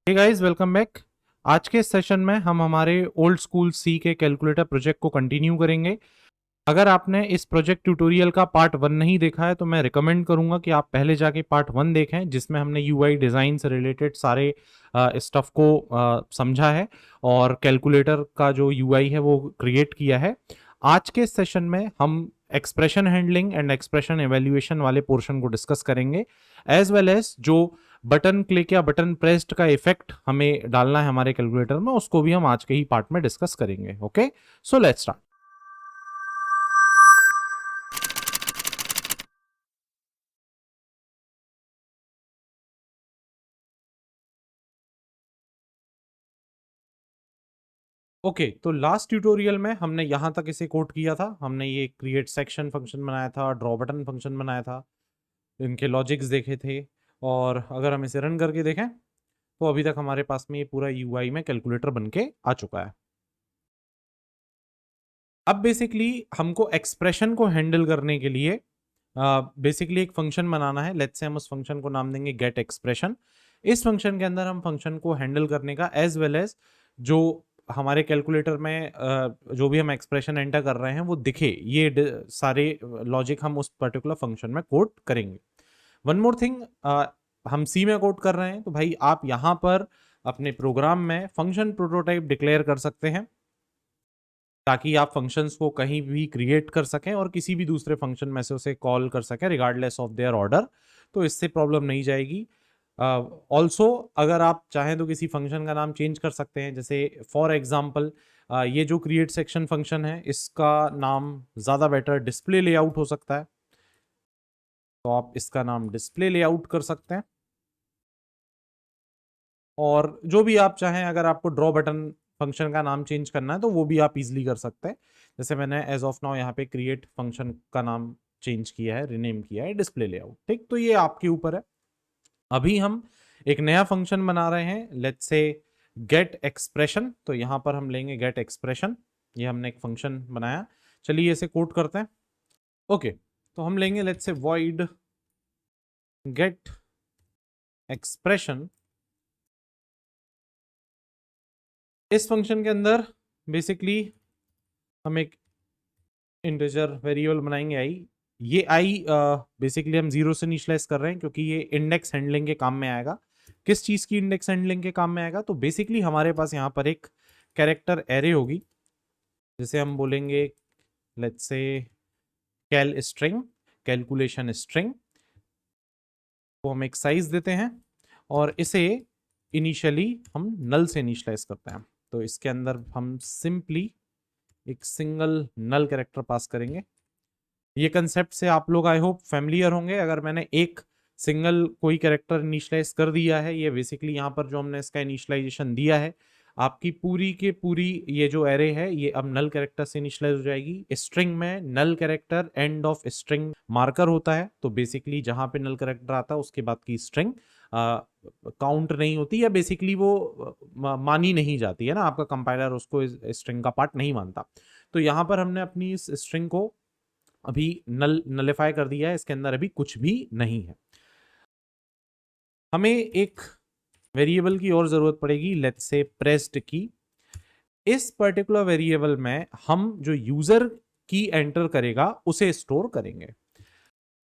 Hey guys, welcome back. आज के session में हम हमारे ओल्ड स्कूल सी के कैलकुलेटर प्रोजेक्ट को कंटिन्यू करेंगे। अगर आपने इस प्रोजेक्ट ट्यूटोरियल का पार्ट 1 नहीं देखा है तो मैं रिकमेंड करूंगा कि आप पहले जाके पार्ट 1 देखें, जिसमें हमने यूआई डिज़ाइन से रिलेटेड सारे स्टफ को समझा है और कैलकुलेटर का जो यूआई है वो क्रिएट किया है। आज के सेशन में हम expression handling and expression evaluation वाले पोर्शन को डिस्कस करेंगे, एज वेल एज जो बटन क्लिक या बटन प्रेस्ड का इफेक्ट हमें डालना है हमारे कैलकुलेटर में, उसको भी हम आज के ही पार्ट में डिस्कस करेंगे। Okay, so let's start. Okay, तो लास्ट ट्यूटोरियल में हमने यहां तक इसे कोड किया था। हमने ये क्रिएट सेक्शन फंक्शन बनाया था, ड्रॉ बटन फंक्शन बनाया था, इनके लॉजिक्स देखे थे। और अगर हम इसे रन करके देखें तो अभी तक हमारे पास में ये पूरा यूआई में कैलकुलेटर बन के आ चुका है। अब बेसिकली हमको एक्सप्रेशन को हैंडल करने के लिए बेसिकली एक फंक्शन बनाना है। लेट्स से हम उस फंक्शन को नाम देंगे गेट एक्सप्रेशन। इस फंक्शन के अंदर हम फंक्शन को हैंडल करने का एज वेल एज जो हमारे कैलकुलेटर में जो भी हम एक्सप्रेशन एंटर कर रहे हैं वो दिखे, ये सारे लॉजिक हम उस पर्टिकुलर फंक्शन में कोड करेंगे। वन मोर थिंग, हम सी में कोड कर रहे हैं तो भाई आप यहाँ पर अपने प्रोग्राम में फंक्शन प्रोटोटाइप डिक्लेयर कर सकते हैं ताकि आप फंक्शंस को कहीं भी क्रिएट कर सकें और किसी भी दूसरे फंक्शन में से उसे कॉल कर सकें रिगार्डलेस ऑफ देयर ऑर्डर। तो इससे प्रॉब्लम नहीं जाएगी। ऑल्सो अगर आप चाहें तो किसी फंक्शन का नाम चेंज कर सकते हैं। जैसे फॉर एग्जांपल ये जो क्रिएट सेक्शन फंक्शन है इसका नाम ज़्यादा बेटर डिस्प्ले लेआउट हो सकता है, तो आप इसका नाम डिस्प्ले लेआउट कर सकते हैं। और जो भी आप चाहें, अगर आपको ड्रॉ बटन फंक्शन का नाम चेंज करना है तो वो भी आप इजीली कर सकते हैं। जैसे मैंने एज ऑफ नाउ यहाँ पे क्रिएट फंक्शन का नाम चेंज किया है, रिनेम किया है डिस्प्ले लेआउट। ठीक, तो ये आपके ऊपर है। अभी हम एक नया फंक्शन बना रहे हैं, लेट्स से गेट एक्सप्रेशन। तो यहाँ पर हम लेंगे गेट एक्सप्रेशन। ये हमने एक फंक्शन बनाया, चलिए इसे कोड करते हैं। ओके, तो हम लेंगे let's say void get expression. इस फंक्शन के अंदर बेसिकली हम एक इंटीजर वेरिएबल बनाएंगे आई। ये आई बेसिकली हम 0 से इनिशियलाइज कर रहे हैं क्योंकि ये इंडेक्स हैंडलिंग के काम में आएगा। किस चीज़ की इंडेक्स हैंडलिंग के काम में आएगा? तो बेसिकली हमारे पास यहाँ पर एक कैरेक्टर एरे होगी जिसे हम बोलेंगे let's say cal string, calculation string को हम एक साइज देते हैं और इसे इनिशियली हम नल से इनिशियलाइज करते हैं। तो इसके अंदर हम सिंपली एक सिंगल नल कैरेक्टर पास करेंगे। ये कंसेप्ट से आप लोग आई होप फैमिलियर होंगे। अगर मैंने एक सिंगल कोई कैरेक्टर इनिशियलाइज कर दिया है, ये बेसिकली यहाँ पर जो हमने इसका इनिशियलाइजेशन दिया है, आपकी पूरी के पूरी ये जो एरे है ये अब नल कैरेक्टर से इनिशियलाइज हो जाएगी। स्ट्रिंग में null character end of string marker होता है, तो बेसिकली जहां पे नल कैरेक्टर आता है उसके बाद की स्ट्रिंग काउंट नहीं होती, या बेसिकली वो मानी नहीं जाती है ना, आपका कंपाइलर उसको स्ट्रिंग का पार्ट नहीं मानता। तो यहाँ पर हमने अपनी इस स्ट्रिंग को अभी नलिफाई कर दिया है, इसके अंदर अभी कुछ भी नहीं है। हमें एक वेरिएबल की और जरूरत पड़ेगी, लेट्स से प्रेस्ड की। इस पर्टिकुलर वेरिएबल में हम जो यूजर की एंटर करेगा उसे स्टोर करेंगे।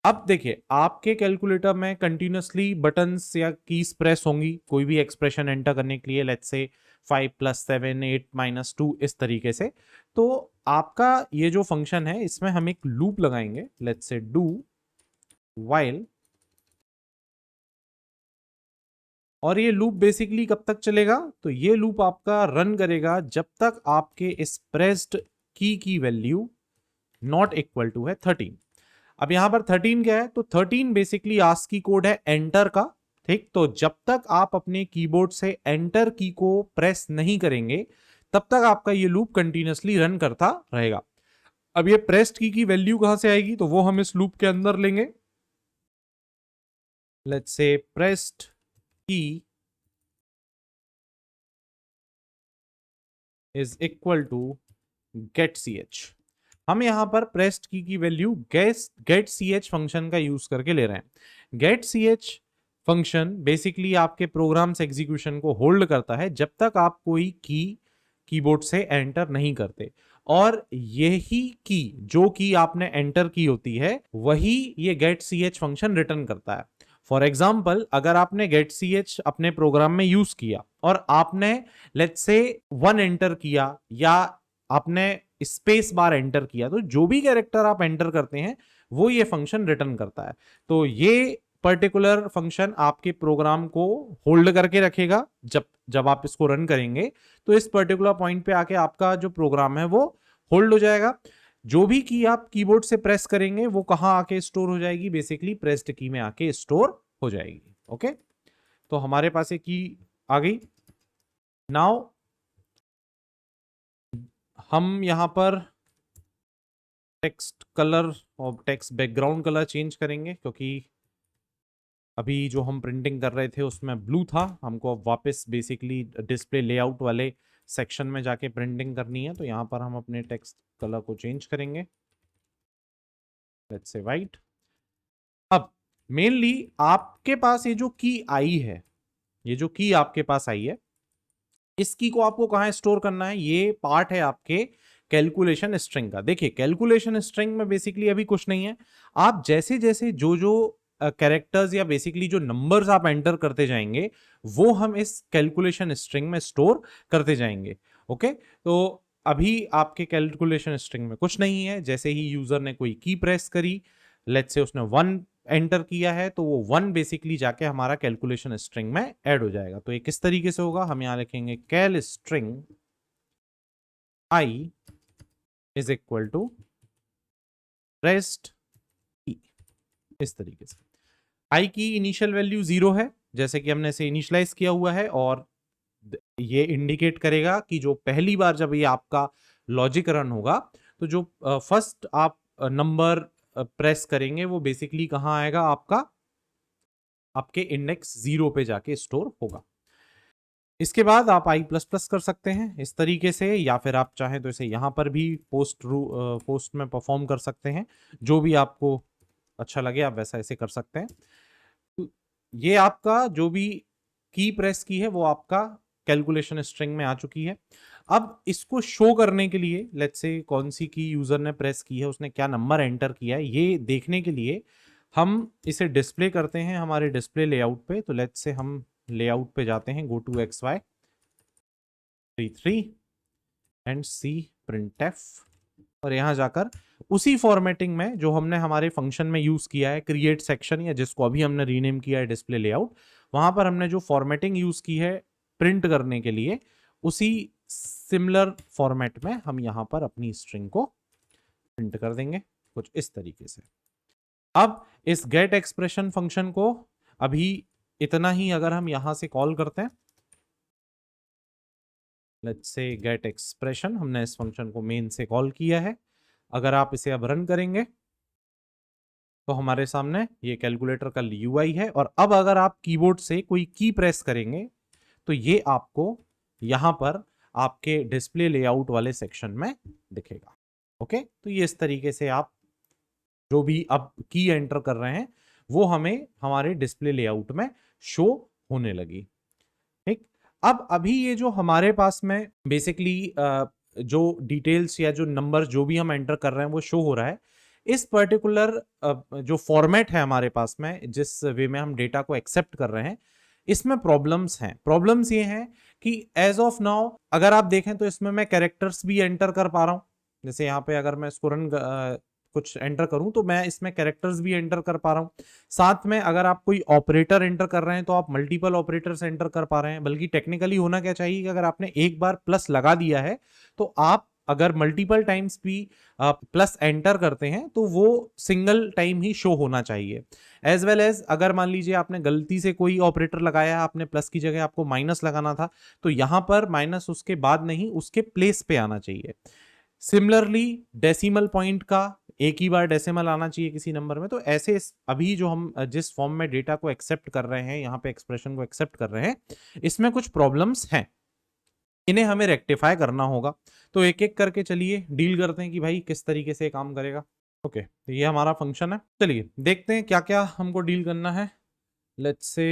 अब देखिए, आपके कैलकुलेटर में कंटिन्यूसली बटन्स या कीज प्रेस होंगी कोई भी एक्सप्रेशन एंटर करने के लिए, लेट्स से 5 + 7 8 - 2 इस तरीके से। तो आपका ये जो फंक्शन है इसमें हम एक लूप लगाएंगे, लेट्स से डू वाइल। और ये लूप बेसिकली कब तक चलेगा? तो ये लूप आपका रन करेगा जब तक आपके इस pressed key value not equal to है 13। अब यहां पर 13 क्या है? तो 13 बेसिकली आस्की कोड है एंटर का। ठीक, तो जब तक आप अपने कीबोर्ड से एंटर की को प्रेस नहीं करेंगे तब तक आपका ये लूप कंटिन्यूसली रन करता रहेगा। अब ये प्रेस्ड की वैल्यू कहां से आएगी? तो वो हम इस लूप के अंदर लेंगे। Let's say pressed key is equal to get C H. हम यहां पर pressed key value get C H function का यूज करके ले रहे हैं। Get C H function basically आपके प्रोग्राम्स एग्जीक्यूशन को होल्ड करता है जब तक आप कोई कीबोर्ड से एंटर नहीं करते, और यही की जो की आपने एंटर की होती है वही ये गेट ch फंक्शन रिटर्न करता है। फॉर एग्जाम्पल, अगर आपने गेट ch अपने प्रोग्राम में यूज किया और आपने लेट्स से 1 एंटर किया या आपने स्पेस बार एंटर किया, तो जो भी कैरेक्टर आप एंटर करते हैं वो ये फंक्शन रिटर्न करता है। तो ये पर्टिकुलर फंक्शन आपके प्रोग्राम को होल्ड करके रखेगा। जब आप इसको रन करेंगे तो इस पर्टिकुलर पॉइंट पे आके आपका जो प्रोग्राम है वो होल्ड हो जाएगा। जो भी की आप कीबोर्ड से प्रेस करेंगे वो कहां आके स्टोर हो जाएगी, बेसिकली प्रेस्ड की में आके स्टोर हो जाएगी। ओके, तो हमारे पास एक की आ गई। नाउ हम यहां पर टेक्स्ट कलर और टेक्स्ट बैकग्राउंड कलर चेंज करेंगे, क्योंकि अभी जो हम प्रिंटिंग कर रहे थे उसमें ब्लू था, हमको अब वापस बेसिकली डिस्प्ले लेआउट वाले सेक्शन में जाके प्रिंटिंग करनी है। तो यहाँ पर हम अपने टेक्स्ट कलर को चेंज करेंगे, लेट्स से वाइट। अब मेनली आपके पास ये जो की आई है, ये जो की आपके पास आई है, इस की को आपको कहाँ स्टोर करना है? ये पार्ट है आपके कैलकुलेशन स्ट्रिंग का। देखिए, कैलकुलेशन स्ट्रिंग में बेसिकली अभी कुछ नहीं है। आप जैसे जैसे जो जो कैरेक्टर्स या बेसिकली जो नंबर्स आप एंटर करते जाएंगे वो हम इस कैलकुलेशन स्ट्रिंग में स्टोर करते जाएंगे। ओके, तो अभी आपके कैलकुलेशन स्ट्रिंग में कुछ नहीं है। जैसे ही यूजर ने कोई की प्रेस करी, लेट्स से उसने 1 एंटर किया है, तो वो 1 बेसिकली जाके हमारा कैलकुलेशन स्ट्रिंग में ऐड हो जाएगा। तो ये किस तरीके से होगा? हम यहां लिखेंगे cal string I is equal to rest E, इस तरीके से। आई की इनिशियल वैल्यू 0 है, जैसे कि हमने इसे इनिशियलाइज किया हुआ है, और ये इंडिकेट करेगा कि जो पहली बार जब ये आपका लॉजिक रन होगा तो जो फर्स्ट आप नंबर प्रेस करेंगे वो बेसिकली कहां आएगा? आपके इंडेक्स 0 पे जाके स्टोर होगा। इसके बाद आप i++ कर सकते हैं इस तरीके से, या फिर आप चाहें तो इसे यहां पर भी पोस्ट में परफॉर्म कर सकते हैं। जो भी आपको अच्छा लगे आप वैसा इसे कर सकते हैं। तो ये आपका जो भी की प्रेस की है वो आपका कैलकुलेशन स्ट्रिंग में आ चुकी है। अब इसको शो करने के लिए, लेट्स से कौन सी की यूजर ने प्रेस की है, उसने क्या नंबर एंटर किया है, ये देखने के लिए हम इसे डिस्प्ले करते हैं हमारे डिस्प्ले लेआउट पे। तो लेट्स से हम लेआउट पे जाते हैं, go to XY 33 and C printf, और यहां जाकर उसी फॉर्मेटिंग में जो हमने हमारे फंक्शन में यूज किया है क्रिएट सेक्शन, या जिसको अभी हमने रीनेम किया है डिस्प्ले लेआउट, वहां पर हमने जो फॉर्मेटिंग यूज की है प्रिंट करने के लिए, उसी सिमिलर फॉर्मेट में हम यहां पर अपनी स्ट्रिंग को प्रिंट कर देंगे कुछ इस तरीके से। अब इस गेट एक्सप्रेशन फंक्शन को अभी इतना ही अगर हम यहां से कॉल करते हैं, लेट्स से गेट एक्सप्रेशन, हमने इस फंक्शन को मेन से कॉल किया है। अगर आप इसे अब रन करेंगे तो हमारे सामने ये कैलकुलेटर का UI है, और अब अगर आप कीबोर्ड से कोई की प्रेस करेंगे तो ये आपको यहां पर आपके डिस्प्ले लेआउट वाले सेक्शन में दिखेगा। ओके, तो ये इस तरीके से आप जो भी अब की एंटर कर रहे हैं वो हमें हमारे डिस्प्ले लेआउट में शो होने लगी। ठीक, अब अभी ये जो हमारे पास में बेसिकली जो डिटेल्स या जो नंबर जो भी हम एंटर कर रहे हैं वो शो हो रहा है। इस पर्टिकुलर जो फॉर्मेट है हमारे पास में, जिस वे में हम डेटा को एक्सेप्ट कर रहे हैं, इसमें प्रॉब्लम्स हैं। प्रॉब्लम्स ये हैं कि एज ऑफ नाउ अगर आप देखें तो इसमें मैं कैरेक्टर्स भी एंटर कर पा रहा हूं। जैसे यहाँ पे अगर मैं इसको रन कुछ एंटर करूं तो मैं इसमें कैरेक्टर्स भी एंटर कर पा रहा हूं। साथ में अगर आप कोई ऑपरेटर एंटर कर रहे हैं तो आप मल्टीपल ऑपरेटर्स एंटर कर पा रहे हैं। बल्कि टेक्निकली होना क्या चाहिए कि अगर आपने एक बार प्लस लगा दिया है तो आप अगर मल्टीपल टाइम्स भी प्लस एंटर करते हैं तो वो सिंगल टाइम ही शो होना चाहिए। एज वेल एज अगर मान लीजिए आपने गलती से कोई ऑपरेटर लगाया, आपने प्लस की जगह आपको माइनस लगाना था, तो यहां पर माइनस उसके बाद नहीं उसके प्लेस पे आना चाहिए। सिमिलरली डेसिमल पॉइंट का एक ही बार डेसिमल आना चाहिए किसी नंबर में। तो ऐसे अभी जो हम जिस फॉर्म में डेटा को एक्सेप्ट कर रहे हैं, यहाँ पे एक्सप्रेशन को एक्सेप्ट कर रहे हैं, इसमें कुछ प्रॉब्लम्स हैं, इन्हें हमें रेक्टिफाई करना होगा। तो एक एक करके चलिए डील करते हैं कि भाई किस तरीके से काम करेगा। ओके, तो ये हमारा फंक्शन है। चलिए देखते हैं क्या क्या हमको डील करना है। लेट्स से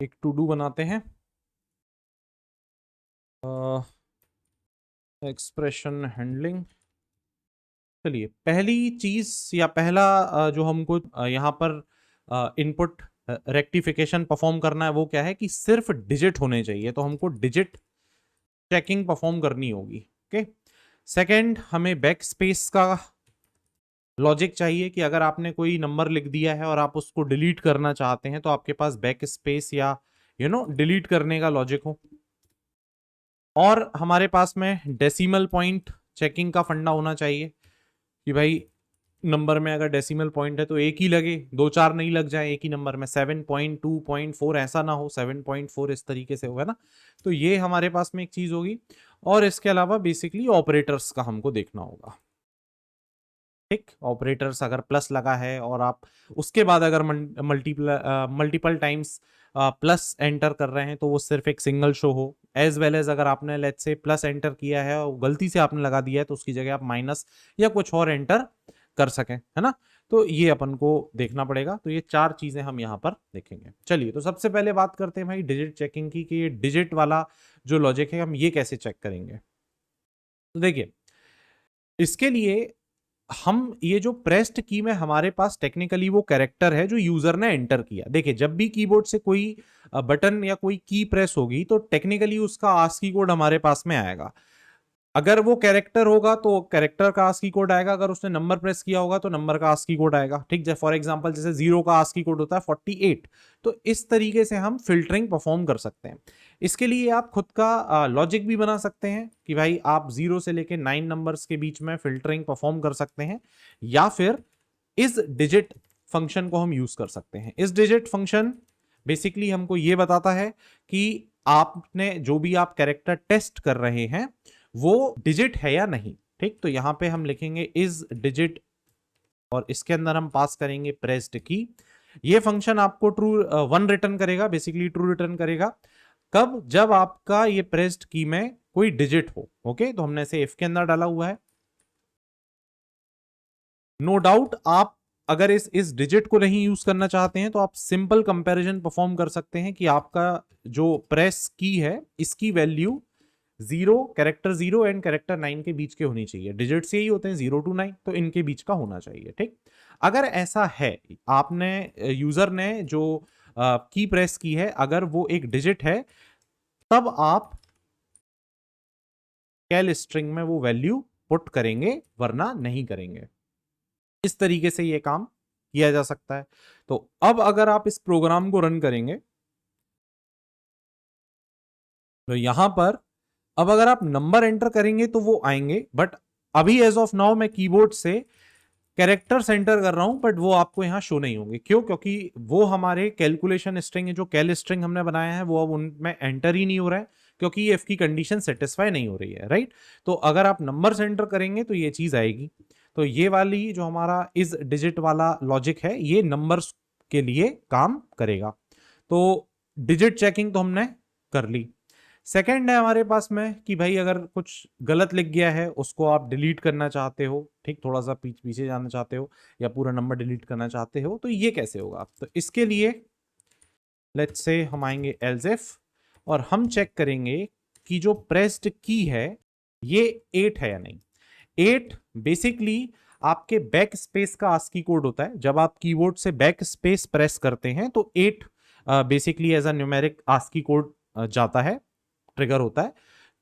एक टू डू बनाते हैं, एक्सप्रेशन हैंडलिंग। चलिए पहली चीज या पहला जो हमको यहाँ पर इनपुट रेक्टिफिकेशन परफॉर्म करना है वो क्या है कि सिर्फ डिजिट होने चाहिए, तो हमको डिजिट चेकिंग परफॉर्म करनी होगी। ओके, सेकंड हमें बैक स्पेस का लॉजिक चाहिए कि अगर आपने कोई नंबर लिख दिया है और आप उसको डिलीट करना चाहते हैं तो आपके पास बैक स्पेस या डिलीट करने का लॉजिक हो। और हमारे पास में डेसिमल पॉइंट चेकिंग का फंडा होना चाहिए कि भाई नंबर में अगर डेसिमल पॉइंट है तो एक ही लगे, दो चार नहीं लग जाए एक ही नंबर में, 7.2.4 ऐसा ना हो, 7.4 इस तरीके से होगा ना। तो ये हमारे पास में एक चीज होगी। और इसके अलावा बेसिकली ऑपरेटर्स का हमको देखना होगा। ठीक, ऑपरेटर्स अगर प्लस लगा है और आप उसके बाद अगर मल्टीपल टाइम्स प्लस एंटर कर रहे हैं तो वो सिर्फ एक सिंगल शो हो। एज वेल एज अगर आपने लेट्स से प्लस एंटर किया है और गलती से आपने लगा दिया है तो उसकी जगह आप माइनस या कुछ और एंटर कर सकें, है ना। तो ये अपन को देखना पड़ेगा। तो ये चार चीजें हम यहाँ पर देखेंगे। चलिए तो सबसे पहले बात करते हैं भाई डिजिट चेकिंग की, कि ये डिजिट वाला जो लॉजिक है हम ये कैसे चेक करेंगे। तो देखिए इसके लिए हम ये जो प्रेस्ड की में हमारे पास टेक्निकली वो कैरेक्टर है जो यूजर ने एंटर किया। देखिए जब भी कीबोर्ड से कोई बटन या कोई की प्रेस होगी तो टेक्निकली उसका आस्की कोड हमारे पास में आएगा। अगर वो कैरेक्टर होगा तो कैरेक्टर का आस्की कोड आएगा, अगर उसने नंबर प्रेस किया होगा तो नंबर का आस्की कोड आएगा। ठीक है, फॉर एग्जांपल जैसे 0 का आस्की कोड होता है 48। तो इस तरीके से हम फिल्टरिंग परफॉर्म कर सकते हैं। इसके लिए आप खुद का लॉजिक भी बना सकते हैं कि भाई आप 0 से लेके 9 नंबर्स के बीच में फिल्टरिंग परफॉर्म कर सकते हैं, या फिर इस डिजिट फंक्शन को हम यूज कर सकते हैं। इस डिजिट फंक्शन बेसिकली हमको ये बताता है कि आपने जो भी आप कैरेक्टर टेस्ट कर रहे हैं वो डिजिट है या नहीं। ठीक, तो यहां पे हम लिखेंगे इज डिजिट और इसके अंदर हम पास करेंगे प्रेस्ड की। ये फंक्शन आपको ट्रू 1 रिटर्न करेगा, बेसिकली ट्रू रिटर्न करेगा कब, जब आपका ये प्रेस्ड की में कोई डिजिट हो। ओके, तो हमने इसे इफ के अंदर डाला हुआ है। नो डाउट आप अगर इस डिजिट को नहीं यूज करना चाहते हैं तो आप सिंपल कंपैरिजन परफॉर्म कर सकते हैं कि आपका जो प्रेस की है इसकी वैल्यू 0, कैरेक्टर 0 एंड कैरेक्टर 9 के बीच के होनी चाहिए। डिजिट्स यही होते हैं 0 to 9, तो इनके बीच का होना चाहिए। ठीक, अगर ऐसा है, आपने यूजर ने जो की प्रेस की है अगर वो एक डिजिट है, तब आप कैल स्ट्रिंग में वो वैल्यू पुट करेंगे, वरना नहीं करेंगे। इस तरीके से ये काम किया जा सकता है। तो अब अगर आप इस प्रोग्राम को रन करेंगे तो यहां पर अब अगर आप नंबर एंटर करेंगे तो वो आएंगे, बट अभी एज ऑफ नाउ मैं कीबोर्ड से कैरेक्टर एंटर कर रहा हूं, बट वो आपको यहां शो नहीं होंगे। क्यों? क्योंकि वो हमारे कैलकुलेशन स्ट्रिंग है, जो कैल स्ट्रिंग हमने बनाया है वो अब उनमें एंटर ही नहीं हो रहा है, क्योंकि ये एफ की कंडीशन सेटिस्फाई नहीं हो रही है। राइट, तो अगर आप नंबर एंटर करेंगे तो ये चीज आएगी। तो ये वाली जो हमारा इस डिजिट वाला लॉजिक है ये नंबर्स के लिए काम करेगा। तो डिजिट चेकिंग तो हमने कर ली। सेकंड है हमारे पास में कि भाई अगर कुछ गलत लिख गया है उसको आप डिलीट करना चाहते हो, ठीक, थोड़ा सा पीछे जाना चाहते हो या पूरा नंबर डिलीट करना चाहते हो, तो ये कैसे होगा। तो इसके लिए लेट्स से हम आएंगे एल्स और हम चेक करेंगे कि जो प्रेस्ड की है ये 8 है या नहीं। 8 बेसिकली आपके बैक स्पेस का आस्की कोड होता है। जब आप कीबोर्ड से बैक स्पेस प्रेस करते हैं तो 8 basically as a numeric ASCII code जाता है, ट्रिगर होता है।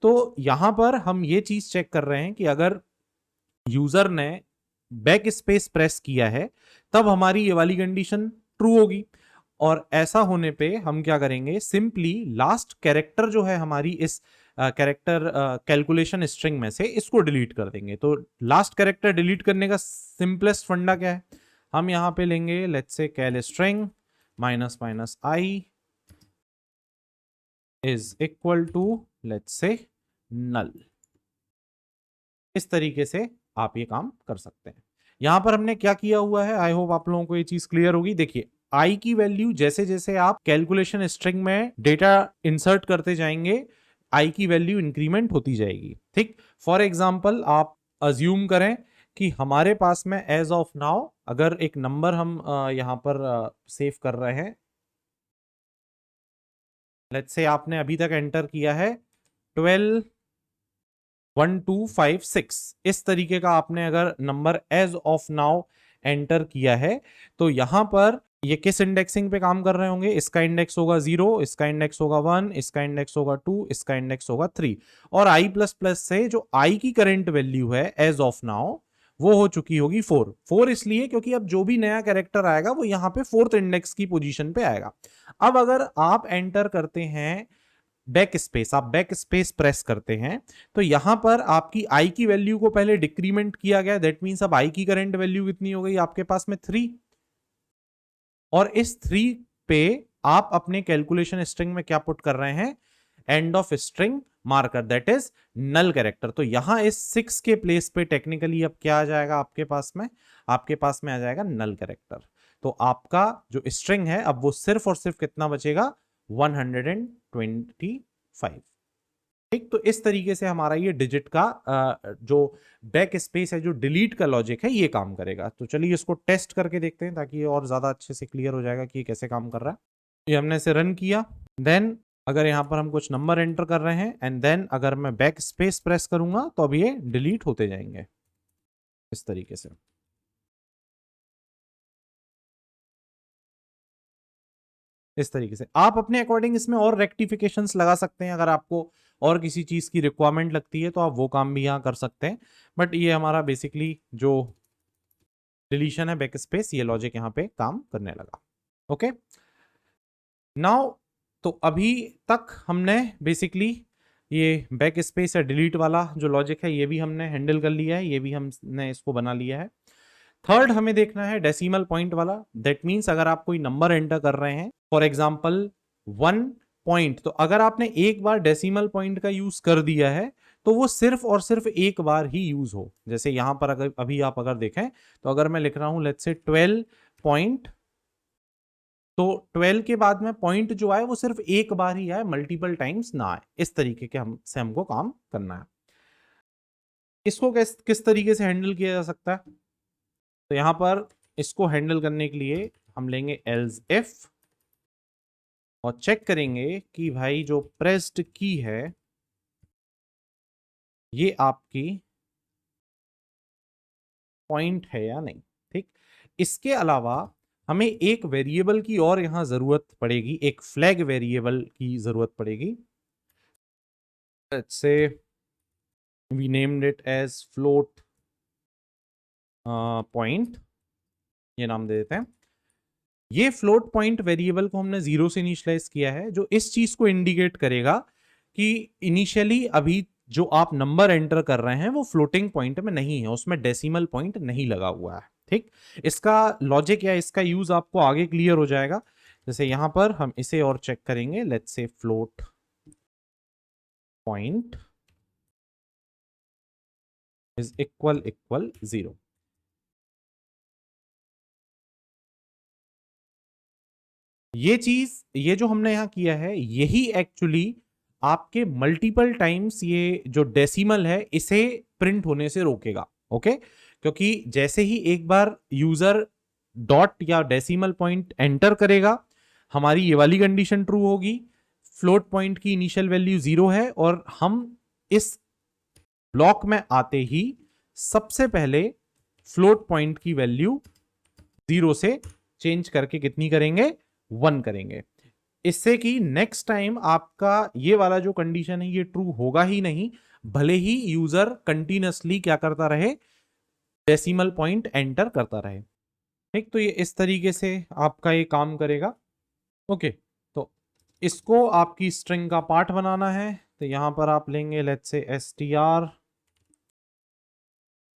तो यहां पर हम ये चीज चेक कर रहे हैं कि अगर यूजर ने बैक स्पेस प्रेस किया है तब हमारी ये वाली कंडीशन ट्रू होगी। और ऐसा होने पे हम क्या करेंगे, सिंपली लास्ट कैरेक्टर जो है हमारी इस कैरेक्टर कैलकुलेशन स्ट्रिंग में से इसको डिलीट कर देंगे। तो लास्ट कैरेक्टर डिलीट करने का सिंपलेस्ट फंडा क्या है, हम यहां पे लेंगे let's say cal string minus minus I is equal to let's say null. इस तरीके से आप ये काम कर सकते हैं। यहां पर हमने क्या किया हुआ है, आई होप आप लोगों को ये चीज क्लियर होगी। देखिए आई की वैल्यू जैसे जैसे आप कैलकुलेशन स्ट्रिंग में डेटा इंसर्ट करते जाएंगे आई की वैल्यू इंक्रीमेंट होती जाएगी। ठीक, फॉर एग्जांपल आप अज्यूम करें कि हमारे पास में एज ऑफ नाउ अगर एक नंबर हम यहां पर सेव कर रहे हैं लेट्स से आपने अभी तक एंटर किया है 12 1 2 5 6, इस तरीके का आपने अगर number as of now enter किया है, तो यहां पर ये किस इंडेक्सिंग पे काम कर रहे होंगे? इसका इंडेक्स होगा 0, इसका इंडेक्स होगा 1, इसका इंडेक्स होगा 2, इसका इंडेक्स होगा 3, और i प्लस प्लस से जो i की करंट वैल्यू है एज ऑफ नाउ वो हो चुकी होगी 4। 4 इसलिए क्योंकि अब जो भी नया कैरेक्टर आएगा वो यहाँ पे 4th इंडेक्स की पोजीशन पे आएगा। अब अगर आप एंटर करते हैं बैक स्पेस, आप बैक स्पेस प्रेस करते हैं, तो यहां पर आपकी आई की वैल्यू को पहले डिक्रीमेंट किया गया, दैट मींस अब आई की करंट वैल्यू कितनी हो गई आपके पास में 3, और इस 3 पे आप अपने कैलकुलेशन स्ट्रिंग में क्या पुट कर रहे हैं? End of string marker, that is null character. तो यहां इस 6 के प्लेस पे टेक्निकली अब क्या आ जाएगा आपके पास में? आपके पास में आ जाएगा नल कैरेक्टर। तो आपका जो स्ट्रिंग है अब वो सिर्फ और सिर्फ कितना बचेगा? 125। ठीक, तो इस तरीके से हमारा ये डिजिट का जो बैक स्पेस है, जो डिलीट का लॉजिक है, ये काम करेगा। तो चलिए इसको टेस्ट करके देखते हैं ताकि ये और ज्यादा अच्छे से क्लियर हो जाएगा कि ये कैसे काम कर रहा है। ये हमने इसे रन किया, देन अगर यहाँ पर हम कुछ नंबर एंटर कर रहे हैं एंड देन अगर मैं बैक स्पेस प्रेस करूंगा तो अब ये डिलीट होते जाएंगे इस तरीके से। इस तरीके से आप अपने अकॉर्डिंग इसमें और रेक्टिफिकेशंस लगा सकते हैं। अगर आपको और किसी चीज की रिक्वायरमेंट लगती है तो आप वो काम भी यहाँ कर सकते हैं। बट ये हमारा बेसिकली जो डिलीशन है बैक स्पेस, ये लॉजिक यहाँ पे काम करने लगा। ओके, नाउ तो अभी तक हमने बेसिकली ये बैक स्पेस या डिलीट वाला जो लॉजिक है ये भी हमने हैंडल कर लिया है, ये भी हमने इसको बना लिया है। थर्ड हमें देखना है डेसिमल पॉइंट वाला। दैट मीन्स अगर आप कोई नंबर एंटर कर रहे हैं, फॉर एग्जांपल 1 पॉइंट, तो अगर आपने एक बार डेसिमल पॉइंट का यूज कर दिया है तो वो सिर्फ और सिर्फ एक बार ही यूज हो। जैसे यहां पर अगर अभी आप अगर देखें तो अगर मैं लिख रहा हूं लेट्स से 12 पॉइंट, तो 12 के बाद में पॉइंट जो आए वो सिर्फ एक बार ही आए, मल्टीपल टाइम्स ना आए। इस तरीके के हमको काम करना है। इसको किस तरीके से हैंडल किया जा सकता है? तो यहां पर इसको हैंडल करने के लिए हम लेंगे एल्स इफ और चेक करेंगे कि भाई जो प्रेस्ड की है ये आपकी पॉइंट है या नहीं। ठीक, इसके अलावा हमें एक वेरिएबल की और यहां जरूरत पड़ेगी, एक फ्लैग वेरिएबल की जरूरत पड़ेगी। Let's say we named it as float point, ये नाम दे देते हैं। ये फ्लोट पॉइंट वेरिएबल को हमने 0 से इनिशियलाइज किया है, जो इस चीज को इंडिकेट करेगा कि इनिशियली अभी जो आप नंबर एंटर कर रहे हैं वो फ्लोटिंग पॉइंट में नहीं है, उसमें डेसिमल पॉइंट नहीं लगा हुआ है। ठीक, इसका लॉजिक या इसका यूज आपको आगे क्लियर हो जाएगा। जैसे यहां पर हम इसे और चेक करेंगे, let's say float point is equal 0। ये चीज, ये जो हमने यहां किया है, यही एक्चुअली आपके मल्टीपल टाइम्स ये जो डेसिमल है इसे प्रिंट होने से रोकेगा। ओके, क्योंकि जैसे ही एक बार यूजर डॉट या डेसिमल पॉइंट एंटर करेगा, हमारी ये वाली कंडीशन ट्रू होगी, फ्लोट पॉइंट की इनिशियल वैल्यू 0 है, और हम इस ब्लॉक में आते ही सबसे पहले फ्लोट पॉइंट की वैल्यू 0 से चेंज करके कितनी करेंगे? 1 करेंगे। इससे कि नेक्स्ट टाइम आपका ये वाला जो कंडीशन है ये ट्रू होगा ही नहीं, भले ही यूजर कंटिन्यूअसली क्या करता रहे? डेसिमल पॉइंट एंटर करता रहे। ठीक, तो ये इस तरीके से आपका ये काम करेगा। ओके, तो इसको आपकी स्ट्रिंग का पार्ट बनाना है, तो यहां पर आप लेंगे लेट्स से str,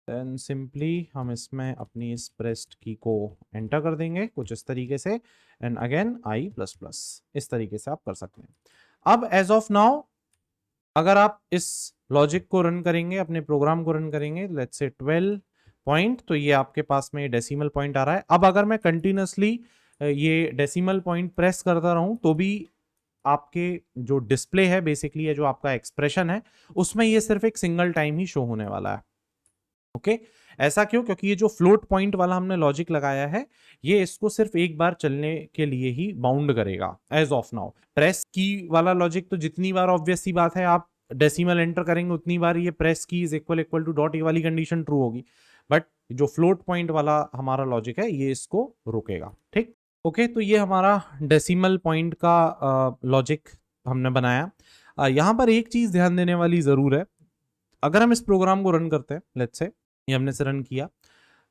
देन सिंपली हम इसमें अपनी इस प्रेस्ड की को एंटर कर देंगे कुछ इस तरीके से, and again i plus plus, इस तरीके से आप कर सकते हैं। अब एज ऑफ नाउ अगर आप इस लॉजिक को रन करेंगे, अपने प्रोग्राम को रन करेंगे, लेट्स से 12 पॉइंट, तो ये आपके पास में डेसिमल पॉइंट आ रहा है। अब अगर मैं कंटिन्यूअसली ये डेसिमल पॉइंट प्रेस करता रहूं तो भी आपके जो डिस्प्ले है बेसिकली, ये जो आपका एक्सप्रेशन है उसमें ये सिर्फ एक सिंगल टाइम ही शो होने वाला है। ओके ऐसा क्यों? क्योंकि ये जो फ्लोट पॉइंट वाला हमने लॉजिक लगाया है ये इसको सिर्फ एक बार चलने के लिए ही बाउंड करेगा एज ऑफ नाउ। प्रेस की वाला लॉजिक तो जितनी बार ऑब्वियस सी बात है आप डेसिमल एंटर करेंगे उतनी बार ये प्रेस की इज इक्वल टू डॉट, ये वाली कंडीशन ट्रू होगी। बट जो फ्लोट पॉइंट वाला हमारा लॉजिक है ये इसको रोकेगा। ठीक, ओके तो ये हमारा डेसिमल पॉइंट का लॉजिक हमने बनाया। यहाँ पर एक चीज ध्यान देने वाली जरूर है, अगर हम इस प्रोग्राम को रन करते हैं, लेट्स से ये हमने से रन किया,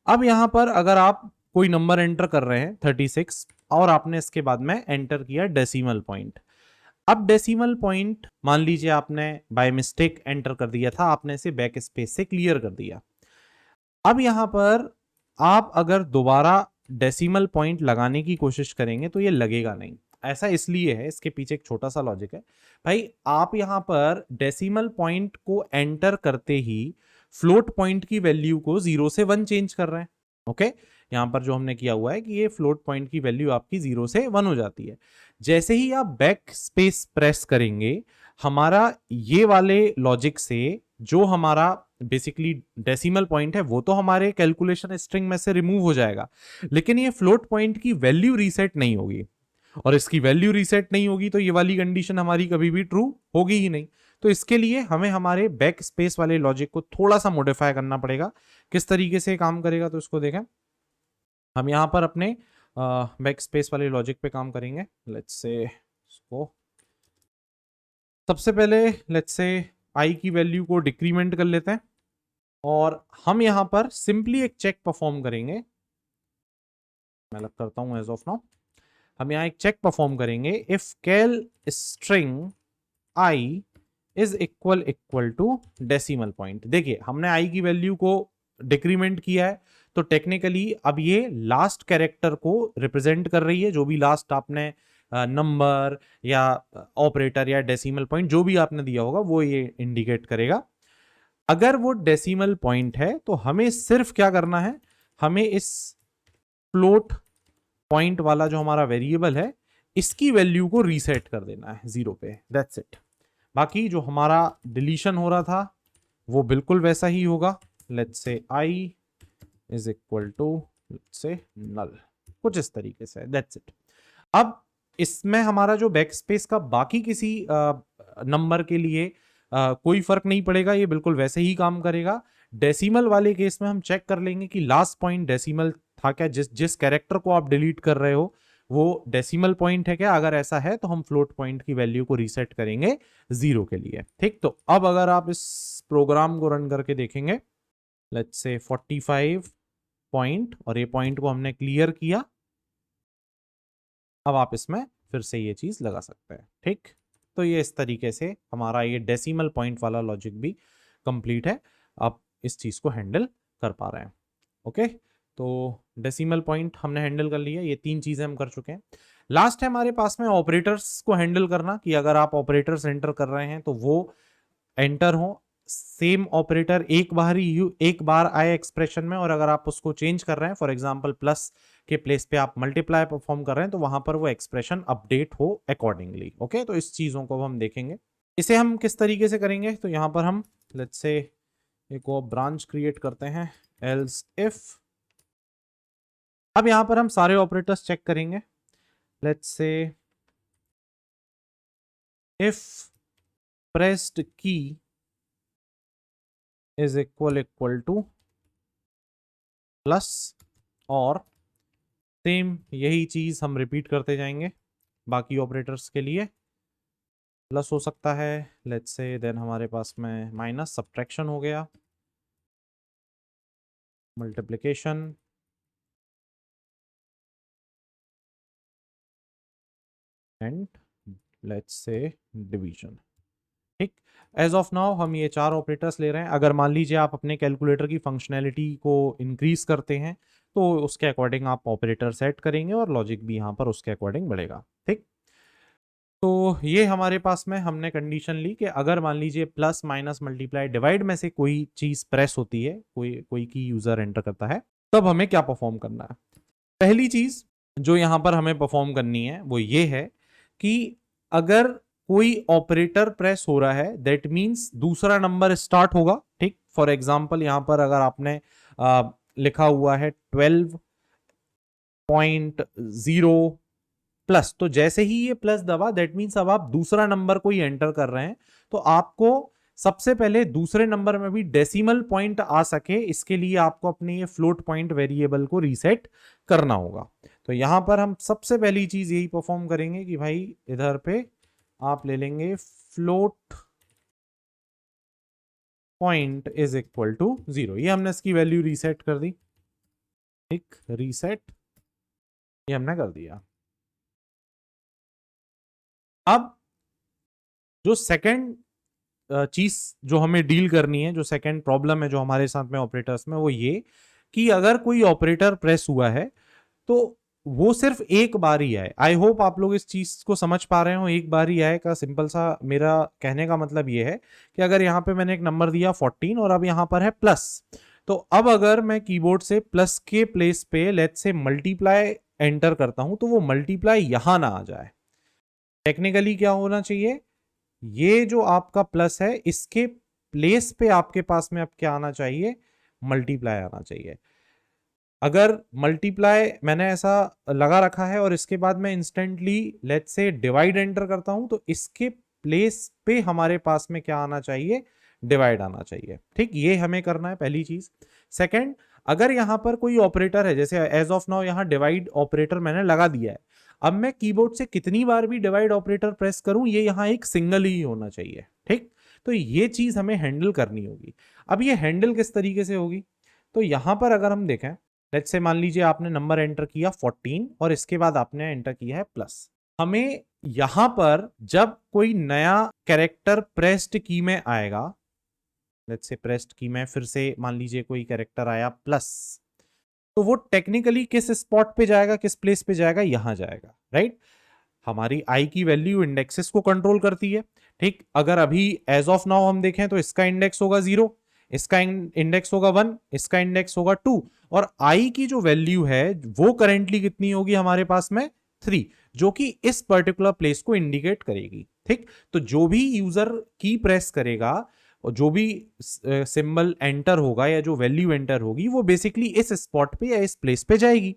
अब यहाँ पर अगर आप कोई नंबर एंटर कर रहे हैं 36 और आपने इसके बाद में एंटर किया डेसिमल पॉइंट, अब डेसिमल पॉइंट मान लीजिए आपने बाय मिस्टेक एंटर कर दिया था, आपने इसे बैक स्पेस से क्लियर कर दिया। अब यहां पर आप अगर दोबारा डेसिमल पॉइंट लगाने की कोशिश करेंगे तो ये लगेगा नहीं। ऐसा इसलिए है, इसके पीछे एक छोटा सा लॉजिक है भाई। आप यहां पर डेसिमल पॉइंट को एंटर करते ही फ्लोट पॉइंट की वैल्यू को 0 से 1 चेंज कर रहे हैं। ओके यहां पर जो हमने किया हुआ है कि ये फ्लोट पॉइंट की वैल्यू आपकी 0 से 1 हो जाती है। जैसे ही आप बैक स्पेस प्रेस करेंगे हमारा ये वाले लॉजिक से जो हमारा बेसिकली डेसिमल पॉइंट है वो तो हमारे कैलकुलेशन स्ट्रिंग में से रिमूव हो जाएगा, लेकिन ये फ्लोट पॉइंट की वैल्यू रीसेट नहीं होगी। और इसकी वैल्यू रीसेट नहीं होगी तो ये वाली कंडीशन हमारी कभी भी ट्रू होगी ही नहीं। तो इसके लिए हमें हमारे बैक स्पेस वाले लॉजिक को थोड़ा सा मॉडिफाई करना पड़ेगा। किस तरीके से काम करेगा तो इसको देखें। हम यहां पर अपने बैक स्पेस वाले लॉजिक पे काम करेंगे। लेट्स से इसको सबसे पहले लेट्स से आई की वैल्यू को डिक्रीमेंट कर लेते हैं और हम यहां पर सिंपली एक चेक परफॉर्म करेंगे। मैं लग करता हूं एज ऑफ नाउ। हम यहां एक चेक परफॉर्म करेंगे, if cal string I is equal to decimal point. देखिए हमने आई की वैल्यू को डिक्रीमेंट किया है तो टेक्निकली अब ये लास्ट कैरेक्टर को रिप्रेजेंट कर रही है, जो भी लास्ट आपने नंबर या ऑपरेटर या डेसिमल पॉइंट जो भी आपने दिया होगा वो ये इंडिकेट करेगा। अगर वो डेसिमल पॉइंट है तो हमें सिर्फ क्या करना है, हमें इस फ्लोट पॉइंट वाला जो हमारा वेरिएबल है इसकी वैल्यू को रीसेट कर देना है 0 पे, दैट्स इट। बाकी जो हमारा डिलीशन हो रहा था वो बिल्कुल वैसा ही होगा। Let's say I is equal to let's say null, कुछ इस तरीके से, दैट्स इट। अब इसमें हमारा जो बैक स्पेस का बाकी किसी नंबर के लिए कोई फर्क नहीं पड़ेगा, ये बिल्कुल वैसे ही काम करेगा। डेसिमल वाले केस में हम चेक कर लेंगे कि लास्ट पॉइंट डेसिमल था क्या, जिस कैरेक्टर को आप डिलीट कर रहे हो वो डेसिमल पॉइंट है क्या। अगर ऐसा है तो हम फ्लोट पॉइंट की वैल्यू को रीसेट करेंगे 0 के लिए। ठीक, तो अब अगर आप इस प्रोग्राम को रन करके देखेंगे, लेट्स से 45 पॉइंट और ये पॉइंट को हमने क्लियर किया। अब आप इसमें फिर से ये चीज लगा सकते हैं। ठीक, तो ये इस तरीके से हमारा ये डेसिमल पॉइंट वाला लॉजिक भी कंप्लीट है। आप इस चीज को हैंडल कर पा रहे हैं। ओके, तो डेसिमल पॉइंट हमने हैंडल कर लिया, ये 3 चीजें हम कर चुके हैं। लास्ट है हमारे पास में ऑपरेटर्स को हैंडल करना, कि अगर आप ऑपरेटर्स एंटर कर रहे हैं तो वो एंटर हो सेम ऑपरेटर एक बार आए एक्सप्रेशन में, और अगर आप उसको चेंज कर रहे हैं फॉर एग्जांपल प्लस के प्लेस पे आप मल्टीप्लाई परफॉर्म कर रहे हैं तो वहां पर वो एक्सप्रेशन अपडेट हो अकॉर्डिंगली। ओके, तो इस चीजों को हम देखेंगे। इसे हम किस तरीके से करेंगे, तो यहां पर हम लेट्स से एक और ब्रांच क्रिएट करते हैं, एल्स इफ। अब यहां पर हम सारे ऑपरेटर्स चेक करेंगे। Let's say if pressed key is equal two plus, और सेम यही चीज हम रिपीट करते जाएंगे बाकी ऑपरेटर्स के लिए। प्लस हो सकता है लेट्स से, देन हमारे पास में माइनस, सब्ट्रैक्शन हो गया, multiplication, and let's say division. ठीक, एज ऑफ नाउ हम ये 4 ऑपरेटर्स ले रहे हैं। अगर मान लीजिए आप अपने कैलकुलेटर की फंक्शनैलिटी को इंक्रीज करते हैं तो उसके अकॉर्डिंग आप ऑपरेटर सेट करेंगे और लॉजिक भी यहाँ पर उसके अकॉर्डिंग बढ़ेगा। ठीक, तो ये हमारे पास में हमने कंडीशन ली कि अगर मान लीजिए प्लस माइनस मल्टीप्लाई डिवाइड में से कोई चीज प्रेस होती है, कोई की यूजर एंटर करता है, तब हमें क्या परफॉर्म करना है। पहली चीज जो यहाँ पर हमें परफॉर्म करनी है वो ये है कि अगर कोई ऑपरेटर प्रेस हो रहा है दैट मींस दूसरा नंबर स्टार्ट होगा। ठीक, फॉर एग्जाम्पल यहाँ पर अगर आपने लिखा हुआ है 12.0 प्लस, तो जैसे ही ये प्लस दबा दैट मीन्स अब आप दूसरा नंबर कोई एंटर कर रहे हैं, तो आपको सबसे पहले दूसरे नंबर में भी डेसिमल पॉइंट आ सके, इसके लिए आपको अपने ये फ्लोट पॉइंट वेरिएबल को रीसेट करना होगा। तो यहां पर हम सबसे पहली चीज यही परफॉर्म करेंगे कि भाई इधर पे आप ले लेंगे float point is equal to 0। ये हमने इसकी वैल्यू रीसेट कर दी, एक रीसेट ये हमने कर दिया। अब जो सेकंड चीज जो हमें डील करनी है, जो सेकंड प्रॉब्लम है जो हमारे साथ में ऑपरेटर्स में, वो ये कि अगर कोई ऑपरेटर प्रेस हुआ है तो वो सिर्फ एक बार ही आए। आई होप आप लोग इस चीज को समझ पा रहे हो। एक बार ही आए का सिंपल सा मेरा कहने का मतलब ये है कि अगर यहाँ पे मैंने एक नंबर दिया 14 और अब यहाँ पर है प्लस, तो अब अगर मैं कीबोर्ड से प्लस के प्लेस पे लेट्स से मल्टीप्लाई एंटर करता हूं, तो वो मल्टीप्लाई यहां ना आ जाए। टेक्निकली क्या होना चाहिए, ये जो आपका प्लस है इसके प्लेस पे आपके पास में अब क्या आना चाहिए, मल्टीप्लाई आना चाहिए। अगर मल्टीप्लाई मैंने ऐसा लगा रखा है और इसके बाद मैं instantly let's say divide enter करता हूं, तो इसके प्लेस पे हमारे पास में क्या आना चाहिए, डिवाइड आना चाहिए। ठीक, ये हमें करना है पहली चीज। सेकंड, अगर यहां पर कोई ऑपरेटर है, जैसे एज ऑफ नाउ यहां डिवाइड ऑपरेटर मैंने लगा दिया है, अब मैं कीबोर्ड से कितनी बार भी डिवाइड ऑपरेटर प्रेस करूं, ये यहां एक सिंगल ही होना चाहिए। ठीक, तो ये चीज हमें हैंडल करनी होगी। अब ये हैंडल किस तरीके से होगी, तो यहां पर अगर हम देखें, लेट्स से मान लीजिए आपने नंबर एंटर किया 14 और इसके बाद आपने एंटर किया है प्लस। हमें यहां पर जब कोई नया कैरेक्टर प्रेस्ड की में आएगा, लेट्स से प्रेस्ड की में फिर से मान लीजिए कोई कैरेक्टर आया प्लस, तो वो टेक्निकली किस स्पॉट पे जाएगा, किस प्लेस पे जाएगा, यहां जाएगा। राइट, हमारी आई की वैल्यू इंडेक्सेस को कंट्रोल करती है। ठीक, अगर अभी एज ऑफ नाउ हम देखें तो इसका इंडेक्स होगा 0, इसका इंडेक्स होगा 1, इसका इंडेक्स होगा 2, और आई की जो वैल्यू है वो करेंटली कितनी होगी हमारे पास में 3, जो कि इस पर्टिकुलर प्लेस को इंडिकेट करेगी। ठीक, तो जो भी यूजर की प्रेस करेगा और जो भी सिंबल एंटर होगा या जो वैल्यू एंटर होगी, वो बेसिकली इस स्पॉट पे या इस प्लेस पे जाएगी।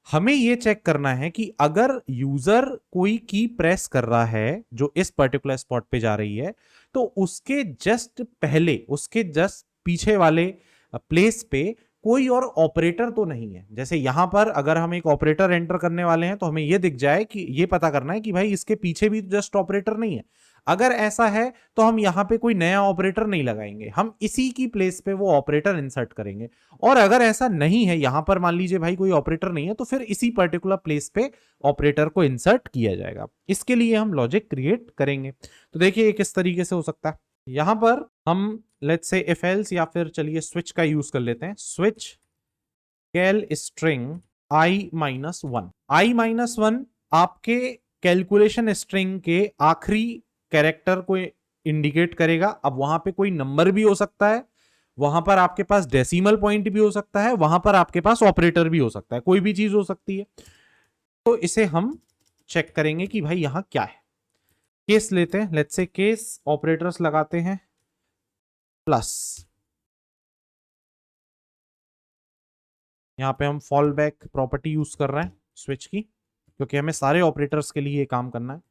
हमें ये चेक करना है कि अगर यूजर कोई की प्रेस कर रहा है जो इस पर्टिकुलर स्पॉट पे जा रही है, तो उसके जस्ट पहले, उसके जस्ट पीछे वाले प्लेस पे कोई और ऑपरेटर तो नहीं है। जैसे यहां पर अगर हम एक ऑपरेटर एंटर करने वाले हैं तो हमें यह दिख जाए कि ये पता करना है कि भाई इसके पीछे भी जस्ट ऑपरेटर नहीं है। अगर ऐसा है तो हम यहां पे कोई नया ऑपरेटर नहीं लगाएंगे, हम इसी की प्लेस पे वो ऑपरेटर इंसर्ट करेंगे। और अगर ऐसा नहीं है, यहां पर मान लीजिए भाई कोई ऑपरेटर नहीं है, तो फिर इसी पर्टिकुलर प्लेस पे ऑपरेटर को इंसर्ट किया जाएगा। इसके लिए हम लॉजिक क्रिएट करेंगे। तो देखिए किस तरीके से हो सकता है। यहां पर हम लेट्स से इफ एल्स या फिर चलिए स्विच का यूज कर लेते हैं। स्विच कैल स्ट्रिंग i-1। i-1 आपके कैलकुलेशन स्ट्रिंग के आखिरी कैरेक्टर को इंडिकेट करेगा। अब वहां पे कोई नंबर भी हो सकता है, वहां पर आपके पास डेसिमल पॉइंट भी हो सकता है, वहां पर आपके पास ऑपरेटर भी हो सकता है, कोई भी चीज हो सकती है। तो इसे हम चेक करेंगे कि भाई यहां क्या है। केस लेते हैं, लेट्स से केस ऑपरेटर्स लगाते हैं प्लस। यहां पे हम फॉल बैक प्रॉपर्टी यूज कर रहे हैं स्विच की, क्योंकि हमें सारे ऑपरेटर्स के लिए काम करना है।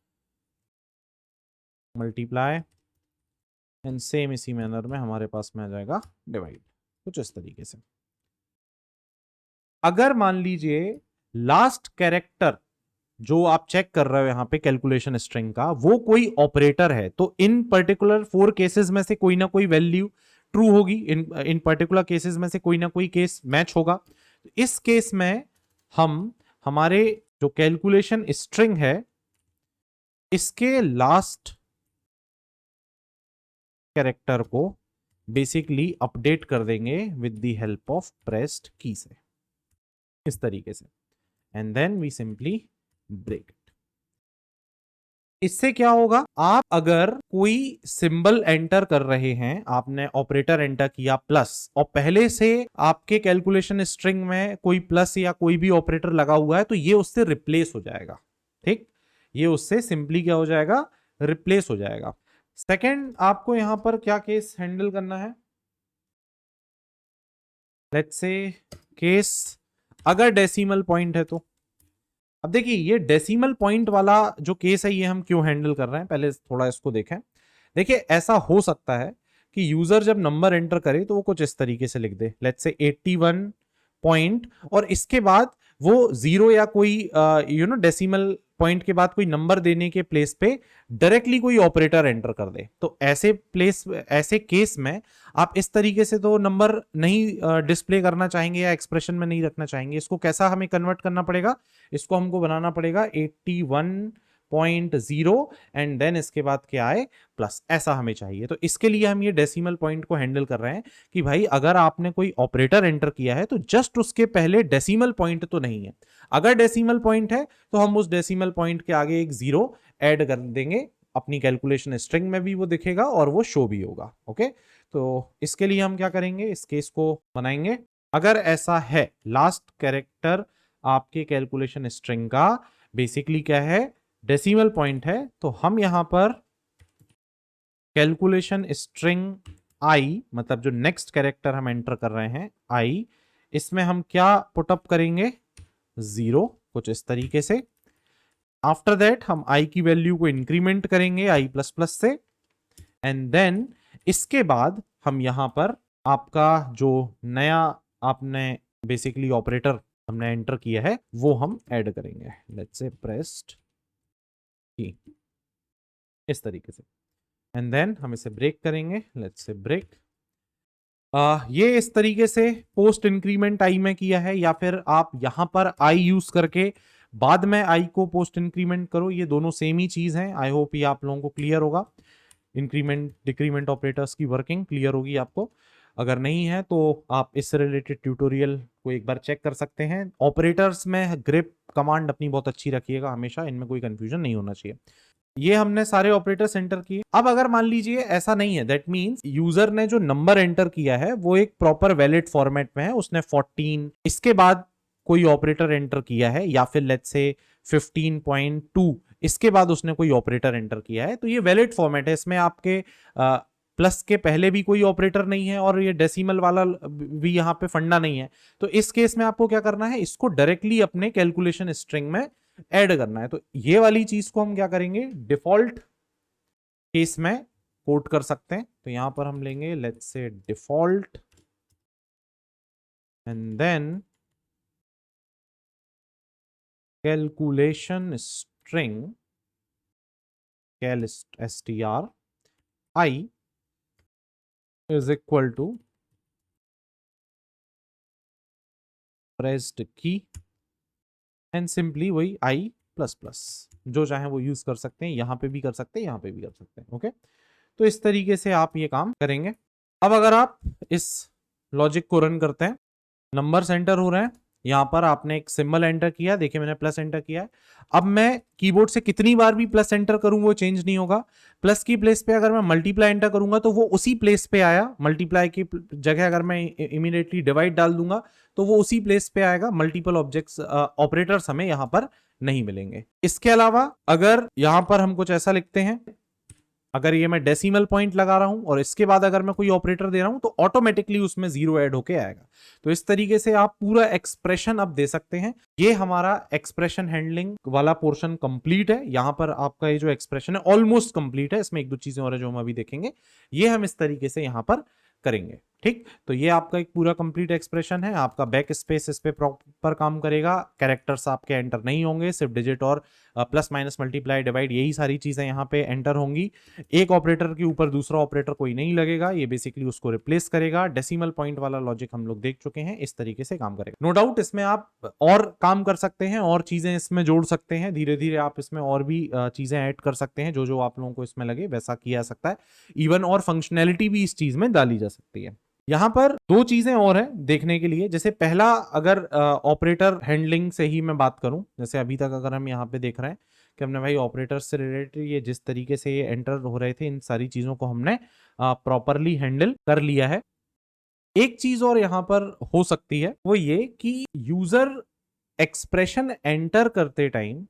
मल्टीप्लाई एंड सेम इसी मैनर में हमारे पास में आ जाएगा डिवाइड, कुछ इस तरीके से। अगर मान लीजिए लास्ट कैरेक्टर जो आप चेक कर रहे हो यहां पे कैलकुलेशन स्ट्रिंग का, वो कोई ऑपरेटर है, तो इन पर्टिकुलर 4 केसेस में से कोई ना कोई वैल्यू ट्रू होगी। इन पर्टिकुलर केसेस में से कोई ना कोई केस मैच होगा। इस केस में हम हमारे जो कैलकुलेशन स्ट्रिंग है इसके लास्ट कैरेक्टर को बेसिकली अपडेट कर देंगे with the help of pressed key से, इस तरीके से। And then we simply break it. इससे क्या होगा, आप अगर कोई सिंबल एंटर कर रहे हैं, आपने ऑपरेटर एंटर किया प्लस और पहले से आपके कैलकुलेशन स्ट्रिंग में कोई प्लस या कोई भी ऑपरेटर लगा हुआ है, तो ये उससे रिप्लेस हो जाएगा। ठीक, ये उससे सिंपली क्या हो जाएगा, रिप्लेस हो जाएगा। सेकंड, आपको यहां पर क्या केस हैंडल करना है, लेट्स से केस अगर डेसिमल पॉइंट है तो अब देखिए ये डेसिमल पॉइंट वाला जो केस है ये हम क्यों हैंडल कर रहे हैं, पहले थोड़ा इसको देखें। देखिए ऐसा हो सकता है कि यूजर जब नंबर एंटर करे तो वो कुछ इस तरीके से लिख दे, लेट्स से 81 पॉइंट, और इसके बाद वो जीरो या कोई डेसिमल पॉइंट के बाद कोई नंबर देने के प्लेस पे डायरेक्टली कोई ऑपरेटर एंटर कर दे। तो ऐसे केस में आप इस तरीके से तो नंबर नहीं डिस्प्ले करना चाहेंगे या एक्सप्रेशन में नहीं रखना चाहेंगे। इसको कैसा हमें कन्वर्ट करना पड़ेगा, इसको हमको बनाना पड़ेगा 81.0 एंड देन इसके बाद क्या आए प्लस, ऐसा हमें चाहिए। तो इसके लिए हम ये डेसिमल पॉइंट को हैंडल कर रहे हैं कि भाई अगर आपने कोई ऑपरेटर एंटर किया है तो जस्ट उसके पहले डेसिमल पॉइंट तो नहीं है। अगर डेसिमल पॉइंट है तो हम उस डेसिमल पॉइंट के आगे एक जीरो ऐड कर देंगे, अपनी कैलकुलेशन स्ट्रिंग में भी वो दिखेगा और वो शो भी होगा। ओके, तो इसके लिए हम क्या करेंगे, इस केस को बनाएंगे। अगर ऐसा है लास्ट कैरेक्टर आपके कैलकुलेशन स्ट्रिंग का बेसिकली क्या है, डेसिमल पॉइंट है, तो हम यहां पर कैलकुलेशन स्ट्रिंग आई, मतलब जो नेक्स्ट कैरेक्टर हम एंटर कर रहे हैं आई, इसमें हम क्या पुटअप करेंगे, जीरो, कुछ इस तरीके से। आफ्टर दैट हम आई की वैल्यू को इंक्रीमेंट करेंगे आई प्लस प्लस से, एंड देन इसके बाद हम यहां पर आपका जो नया आपने बेसिकली ऑपरेटर हमने एंटर किया है वो हम ऐड करेंगे, लेट्स से प्रेस्ड की, इस तरीके से। एंड देन हम इसे ब्रेक करेंगे, लेट्स से ब्रेक। ये इस तरीके से पोस्ट इंक्रीमेंट आई में किया है, या फिर आप यहां पर आई यूज करके बाद में आई को पोस्ट इंक्रीमेंट करो, ये दोनों सेम ही चीज है। आई होप ये आप लोगों को क्लियर होगा, इंक्रीमेंट डिक्रीमेंट ऑपरेटर्स की वर्किंग क्लियर होगी आपको। अगर नहीं है तो आप इससे रिलेटेड ट्यूटोरियल को एक बार चेक कर सकते हैं। ऑपरेटर्स में ग्रिप कमांड अपनी बहुत अच्छी रखिएगा हमेशा, इनमें कोई कंफ्यूजन नहीं होना चाहिए। ये हमने सारे ऑपरेटर्स एंटर किए। अब अगर मान लीजिए ऐसा नहीं है, दैट मींस यूजर ने जो नंबर एंटर किया है वो एक प्रॉपर वैलिड फॉर्मेट में है, उसने 14 इसके बाद कोई ऑपरेटर एंटर किया है, या फिर लेट्स से 15.2 इसके बाद उसने कोई ऑपरेटर एंटर किया है, तो ये वैलिड फॉर्मेट है। इसमें आपके प्लस के पहले भी कोई ऑपरेटर नहीं है और ये डेसिमल वाला भी यहाँ पे फंडा नहीं है। तो इस केस में आपको क्या करना है, इसको डायरेक्टली अपने कैलकुलेशन स्ट्रिंग में ऐड करना है। तो ये वाली चीज को हम क्या करेंगे, डिफॉल्ट केस में कोड कर सकते हैं। तो यहां पर हम लेंगे let's say default and then calculation string cal str i is equal to pressed key and simply वही आई प्लस प्लस, जो चाहे वो यूज कर सकते हैं, यहां पे भी कर सकते हैं, यहां पे भी कर सकते हैं। ओके, तो इस तरीके से आप ये काम करेंगे। अब अगर आप इस लॉजिक को रन करते हैं, नंबर एंटर हो रहे हैं, यहां पर आपने एक सिंबल एंटर किया, देखिए मैंने प्लस एंटर किया है। अब मैं कीबोर्ड से कितनी बार भी प्लस एंटर करूं वो चेंज नहीं होगा। प्लस की प्लेस पे अगर मैं मल्टीप्लाई एंटर करूंगा तो वो उसी प्लेस पे आया, मल्टीप्लाई की जगह अगर मैं इमीडिएटली डिवाइड डाल दूंगा तो वो उसी प्लेस पे आएगा। मल्टीपल ऑब्जेक्ट्स ऑपरेटर्स हमें यहां पर नहीं मिलेंगे। इसके अलावा अगर यहां पर हम कुछ ऐसा लिखते हैं, अगर ये मैं डेसिमल पॉइंट लगा रहा हूं और इसके बाद अगर मैं कोई ऑपरेटर दे रहा हूं तो ऑटोमेटिकली उसमें जीरो ऐड होके आएगा। तो इस तरीके से आप पूरा एक्सप्रेशन अब दे सकते हैं। ये हमारा एक्सप्रेशन हैंडलिंग वाला पोर्शन कंप्लीट है। यहां पर आपका ये जो एक्सप्रेशन है ऑलमोस्ट कंप्लीट है, इसमें एक दो चीजें और है जो हम अभी देखेंगे। ये हम इस तरीके से यहां पर करेंगे। ठीक, तो ये आपका एक पूरा कंप्लीट एक्सप्रेशन है। आपका बैक स्पेस इस पे प्रॉपर काम करेगा, कैरेक्टर्स आपके एंटर नहीं होंगे, सिर्फ डिजिट और प्लस माइनस मल्टीप्लाई डिवाइड यही सारी चीजें यहाँ पे एंटर होंगी। एक ऑपरेटर के ऊपर दूसरा ऑपरेटर कोई नहीं लगेगा, ये बेसिकली उसको रिप्लेस करेगा। डेसिमल पॉइंट वाला लॉजिक हम लोग देख चुके हैं, इस तरीके से काम करेगा। नो डाउट इसमें आप और काम कर सकते हैं और चीजें इसमें जोड़ सकते हैं, धीरे धीरे आप इसमें और भी चीजें ऐड कर सकते हैं, जो जो आप लोगों को इसमें लगे वैसा किया जा सकता है। इवन और फंक्शनैलिटी भी इस चीज में डाली जा सकती है। यहां पर दो चीजें और हैं देखने के लिए। जैसे पहला, अगर ऑपरेटर हैंडलिंग से ही मैं बात करूं, जैसे अभी तक अगर हम यहाँ पे देख रहे हैं कि हमने भाई ऑपरेटर से रिलेटेड ये जिस तरीके से ये एंटर हो रहे थे, इन सारी चीजों को हमने प्रॉपरली हैंडल कर लिया है। एक चीज और यहां पर हो सकती है, वो ये कि यूजर एक्सप्रेशन एंटर करते टाइम,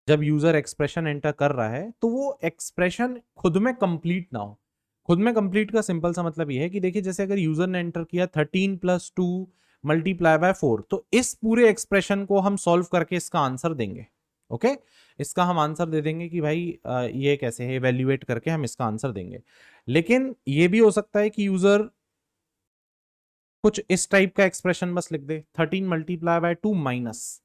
जब यूजर एक्सप्रेशन एंटर कर रहा है तो वो एक्सप्रेशन खुद में कंप्लीट ना हो। खुद में कंप्लीट का सिंपल सा मतलब ये है कि देखिए जैसे अगर यूजर ने एंटर किया 13 + 2 × 4, तो इस पूरे एक्सप्रेशन को हम सॉल्व करके इसका आंसर देंगे। ओके, इसका हम आंसर दे देंगे कि भाई ये कैसे है, इवेल्युएट करके हम इसका आंसर देंगे। लेकिन ये भी हो सकता है कि यूजर कुछ इस टाइप का एक्सप्रेशन बस लिख दे, 13 × 2 माइनस,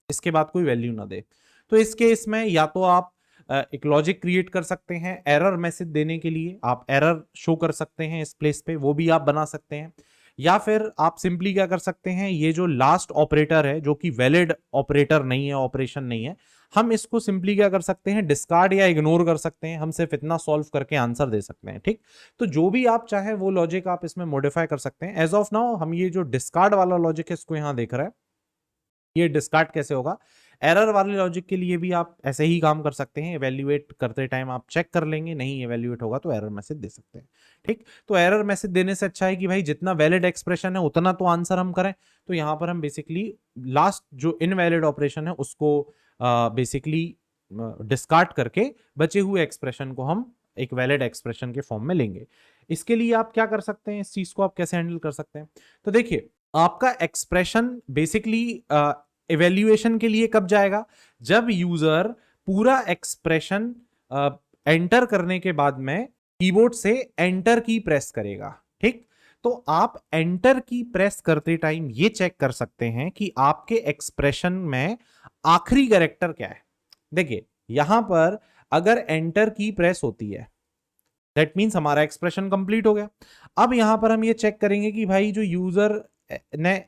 इसके बाद कोई वैल्यू ना दे। तो इस केस में या तो आप एक लॉजिक क्रिएट कर सकते हैं एरर मैसेज देने के लिए, आप एरर शो कर सकते हैं इस प्लेस पे, वो भी आप बना सकते हैं। या फिर आप सिंपली क्या कर सकते हैं, ये जो लास्ट ऑपरेटर है जो कि वैलिड ऑपरेटर नहीं है, ऑपरेशन नहीं है, हम इसको सिंपली क्या कर सकते हैं, डिस्कार्ड या इग्नोर कर सकते हैं। हम सिर्फ इतना सॉल्व करके आंसर दे सकते हैं। ठीक, तो जो भी आप चाहे वो लॉजिक आप इसमें मॉडिफाई कर सकते हैं। एज ऑफ नाउ हम ये जो डिस्कार्ड वाला लॉजिक है इसको यहां देख रहे हैं। ये डिस्कार्ड कैसे होगा, एरर वाले लॉजिक के लिए भी आप ऐसे ही काम कर सकते हैं। इवैल्यूएट करते टाइम आप चेक कर लेंगे, नहीं इवैल्यूएट होगा तो एरर मैसेज दे सकते हैं। ठीक, तो एरर मैसेज देने से अच्छा है कि भाई जितना वैलिड एक्सप्रेशन है उतना तो आंसर हम करें। तो यहां पर हम बेसिकली लास्ट जो इनवैलिड ऑपरेशन है उसको बेसिकली डिस्कार्ड करके बचे हुए एक्सप्रेशन को हम एक वैलिड एक्सप्रेशन के फॉर्म में लेंगे। इसके लिए आप क्या कर सकते हैं, इस चीज को आप कैसे हैंडल कर सकते हैं, तो देखिए आपका एक्सप्रेशन बेसिकली इवैल्यूएशन के लिए कब जाएगा, जब यूजर पूरा एक्सप्रेशन एंटर करने के बाद में कीबोर्ड से एंटर की प्रेस करेगा। ठीक, तो आप एंटर की प्रेस करते टाइम ये चेक कर सकते हैं कि आपके एक्सप्रेशन में आखिरी कैरेक्टर क्या है। देखिए यहां पर अगर एंटर की प्रेस होती है दैट मीन्स हमारा एक्सप्रेशन कंप्लीट हो गया। अब यहां पर हम ये चेक करेंगे कि भाई जो यूजर ने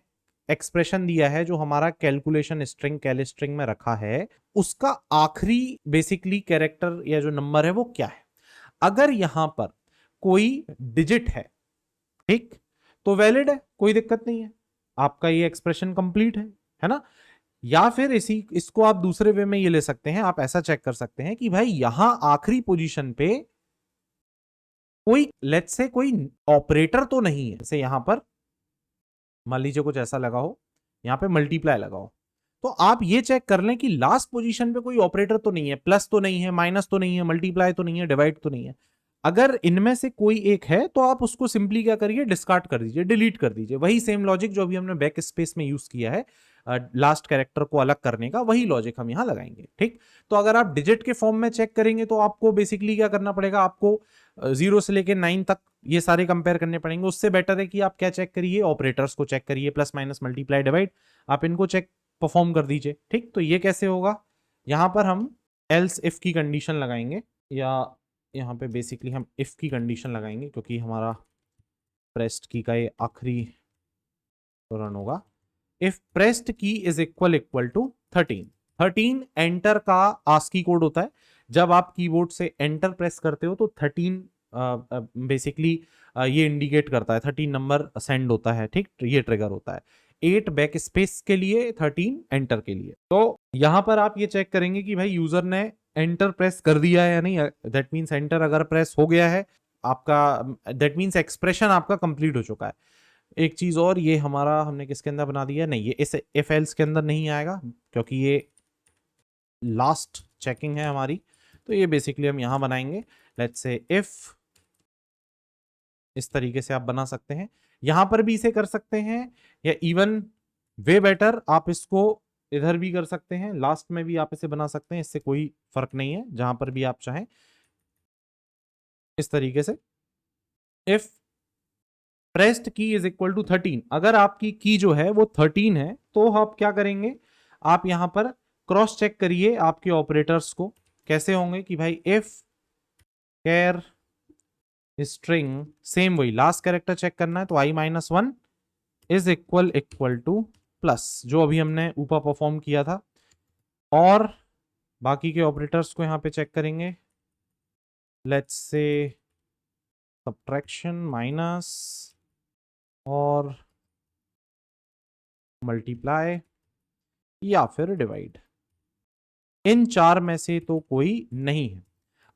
एक्सप्रेशन दिया है, जो हमारा कैलकुलेशन स्ट्रिंग कैल स्ट्रिंग में रखा है, उसका आखिरी बेसिकली कैरेक्टर या जो नंबर है वो क्या है। अगर यहां पर कोई डिजिट है, ठीक, तो वैलिड है, कोई दिक्कत नहीं है, आपका ये एक्सप्रेशन कंप्लीट है ना। या फिर इसको आप दूसरे वे में ये ले सकते हैं, आप ऐसा चेक कर सकते हैं कि भाई यहां आखिरी पोजीशन पे कोई लेट्स से कोई ऑपरेटर तो नहीं है। जैसे यहां पर मान लीजिए कुछ ऐसा लगा हो, यहां पे मल्टीप्लाई लगा हो, तो आप ये चेक कर लें कि लास्ट पोजीशन पे कोई ऑपरेटर तो नहीं है, प्लस तो नहीं है, माइनस तो नहीं है, मल्टीप्लाई तो नहीं है, डिवाइड तो नहीं है। अगर इनमें से कोई एक है तो आप उसको सिंपली क्या करिए, डिस्कार्ड कर दीजिए, डिलीट कर दीजिए। वही सेम लॉजिक जो अभी हमने बैक स्पेस में यूज किया है लास्ट कैरेक्टर को अलग करने का, वही लॉजिक हम यहां लगाएंगे। ठीक, तो अगर आप डिजिट के फॉर्म में चेक करेंगे तो आपको बेसिकली क्या करना पड़ेगा, आपको 0 से लेके 9 तक ये सारे कंपेयर करने पड़ेंगे। उससे बेटर है कि आप क्या चेक करिए, ऑपरेटर्स को चेक करिए, प्लस माइनस मल्टीप्लाई डिवाइड, आप इनको चेक परफॉर्म कर दीजिए। ठीक, तो ये कैसे होगा, यहां पर हम एल्स इफ की कंडीशन लगाएंगे, या यहाँ पे बेसिकली हम इफ की कंडीशन लगाएंगे क्योंकि हमारा प्रेस्ट की का ये आखिरी रन होगा। इफ प्रेस्ट की इज इक्वल टू 13 एंटर का आस्की कोड होता है। जब आप कीबोर्ड से एंटर प्रेस करते हो तो 13 बेसिकली ये इंडिकेट करता है, 13 नंबर सेंड होता है। ठीक, ये ट्रिगर होता है। 8 बैक स्पेस के लिए, 13 एंटर के लिए। तो यहां पर आप ये चेक करेंगे कि भाई यूजर ने एंटर प्रेस कर दिया है या नहीं। दैट मीन्स एंटर अगर प्रेस हो गया है आपका, दैट मीन्स एक्सप्रेशन आपका कंप्लीट हो चुका है। एक चीज और, ये हमारा हमने किसके अंदर बना दिया, नहीं ये इस इफ एल्स के अंदर नहीं आएगा क्योंकि ये लास्ट चेकिंग है हमारी। तो ये बेसिकली हम यहां बनाएंगे, लेट्स से इफ, इस तरीके से आप बना सकते हैं। यहां पर भी इसे कर सकते हैं, या इवन वे बेटर आप इसको इधर भी कर सकते हैं, लास्ट में भी आप इसे बना सकते हैं, इससे कोई फर्क नहीं है, जहां पर भी आप चाहें इस तरीके से। If pressed key is equal to 13, अगर आपकी की जो है वो 13 है तो आप क्या करेंगे, आप यहां पर क्रॉस चेक करिए आपके ऑपरेटर्स को कैसे होंगे कि भाई इफ कैर स्ट्रिंग, सेम वही लास्ट कैरेक्टर चेक करना है, तो i-1 is equal two plus, जो अभी हमने ऊपर परफॉर्म किया था। और बाकी के ऑपरेटर्स को यहां पे चेक करेंगे, लेट्स से सब्ट्रैक्शन, माइनस और मल्टीप्लाई या फिर डिवाइड। इन चार में से तो कोई नहीं है।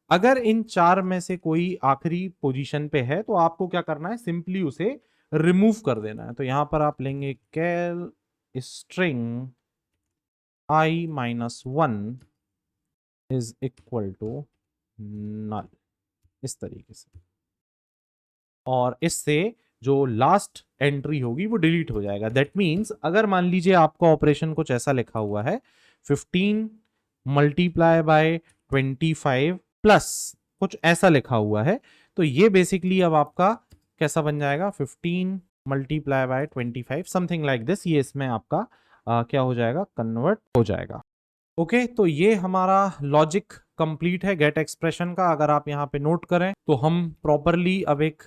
अगर इन चार में से कोई आखिरी पोजीशन पे है तो आपको क्या करना है, सिंपली उसे रिमूव कर देना है। तो यहां पर आप लेंगे cal string i-1 is equal to null, इस तरीके से। और इससे जो लास्ट एंट्री होगी वो डिलीट हो जाएगा। दैट मीन्स अगर मान लीजिए आपका ऑपरेशन कुछ ऐसा लिखा हुआ है 15 मल्टीप्लाई बाय 25 प्लस कुछ ऐसा लिखा हुआ है, तो ये बेसिकली अब आपका कैसा बन जाएगा 15 multiply by 25 something like this, ये इसमें आपका क्या हो जाएगा, कन्वर्ट हो जाएगा। ओके तो ये हमारा लॉजिक कंप्लीट है गेट एक्सप्रेशन का। अगर आप यहाँ पे नोट करें तो हम प्रॉपरली अब एक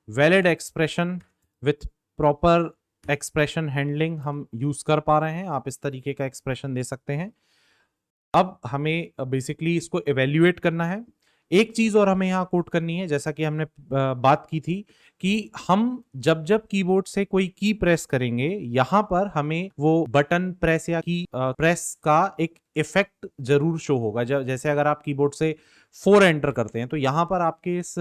valid expression with proper expression handling हम यूज कर पा रहे हैं। आप इस तरीके का एक्सप्रेशन दे सकते हैं। अब हमें बेसिकली इसको एवेल्युएट करना है। एक चीज और हमें यहाँ कोट करनी है, जैसा कि हमने बात की थी कि हम जब जब कीबोर्ड से कोई की प्रेस करेंगे, यहाँ पर हमें वो बटन प्रेस या की प्रेस का एक इफेक्ट जरूर शो होगा। जैसे अगर आप कीबोर्ड से 4 एंटर करते हैं तो यहाँ पर आपके इस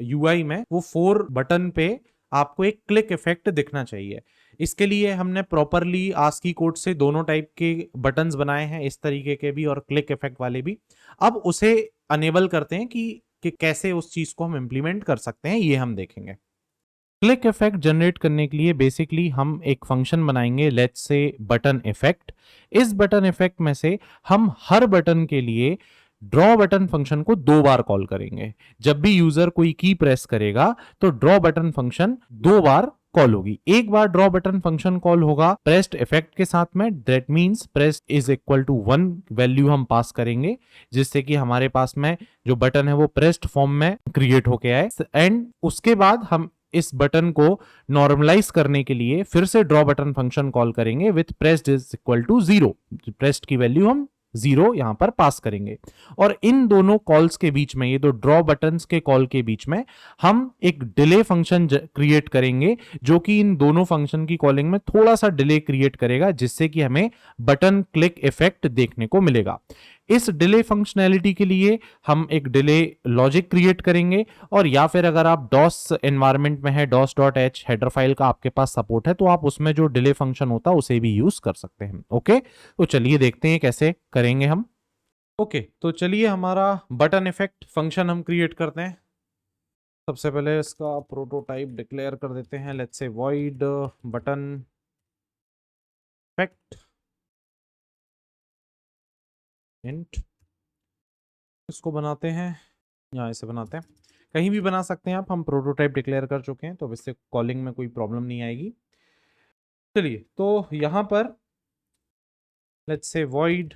यूआई में वो 4 बटन पे आपको एक क्लिक इफेक्ट दिखना चाहिए। इसके लिए हमने प्रॉपरली आस्की कोड से दोनों टाइप के बटन्स बनाए हैं, इस तरीके के भी और क्लिक इफेक्ट वाले भी। अब उसे अनेबल करते हैं कि कैसे उस चीज को हम इंप्लीमेंट कर सकते हैं, ये हम देखेंगे। क्लिक इफेक्ट जनरेट करने के लिए बेसिकली हम एक फंक्शन बनाएंगे, लेट्स से बटन इफेक्ट। इस बटन इफेक्ट में से हम हर बटन के लिए ड्रॉ बटन फंक्शन को 2 बार कॉल करेंगे। जब भी यूजर कोई की प्रेस करेगा तो ड्रॉ बटन फंक्शन 2 बार कॉल होगी। एक बार ड्रॉ बटन फंक्शन कॉल होगा प्रेस्ड इफेक्ट के साथ में, that means pressed is equal to 1 value हम पास करेंगे, जिससे कि हमारे पास में जो बटन है वो प्रेस्ड फॉर्म में क्रिएट होके आए। एंड उसके बाद हम इस बटन को नॉर्मलाइज करने के लिए फिर से ड्रॉ बटन फंक्शन कॉल करेंगे with pressed is equal to 0। Pressed key value हम 0 यहां पर पास करेंगे। और इन दोनों कॉल्स के बीच में, ये दो ड्रॉ बटन्स के कॉल के बीच में हम एक डिले फंक्शन क्रिएट करेंगे, जो कि इन दोनों फंक्शन की कॉलिंग में थोड़ा सा डिले क्रिएट करेगा, जिससे कि हमें बटन क्लिक इफेक्ट देखने को मिलेगा। इस डिले फंक्शनैलिटी के लिए हम एक डिले लॉजिक क्रिएट करेंगे, और या फिर अगर आप डॉस एनवायरनमेंट में है, dos.h हेडर फाइल का आपके पास सपोर्ट है, तो आप उसमें जो डिले फंक्शन होता है उसे भी यूज कर सकते हैं। ओके तो चलिए देखते हैं कैसे करेंगे हम। ओके तो चलिए हमारा बटन इफेक्ट फंक्शन हम क्रिएट करते हैं। सबसे पहले इसका प्रोटोटाइप डिक्लेयर कर देते हैं, let's say void button effect int. इसको बनाते हैं, यहाँ ऐसे बनाते हैं, कहीं भी बना सकते हैं आप, हम प्रोटोटाइप डिक्लेयर कर चुके हैं तो अब इससे कॉलिंग में कोई प्रॉब्लम नहीं आएगी। चलिए तो यहाँ पर let's say void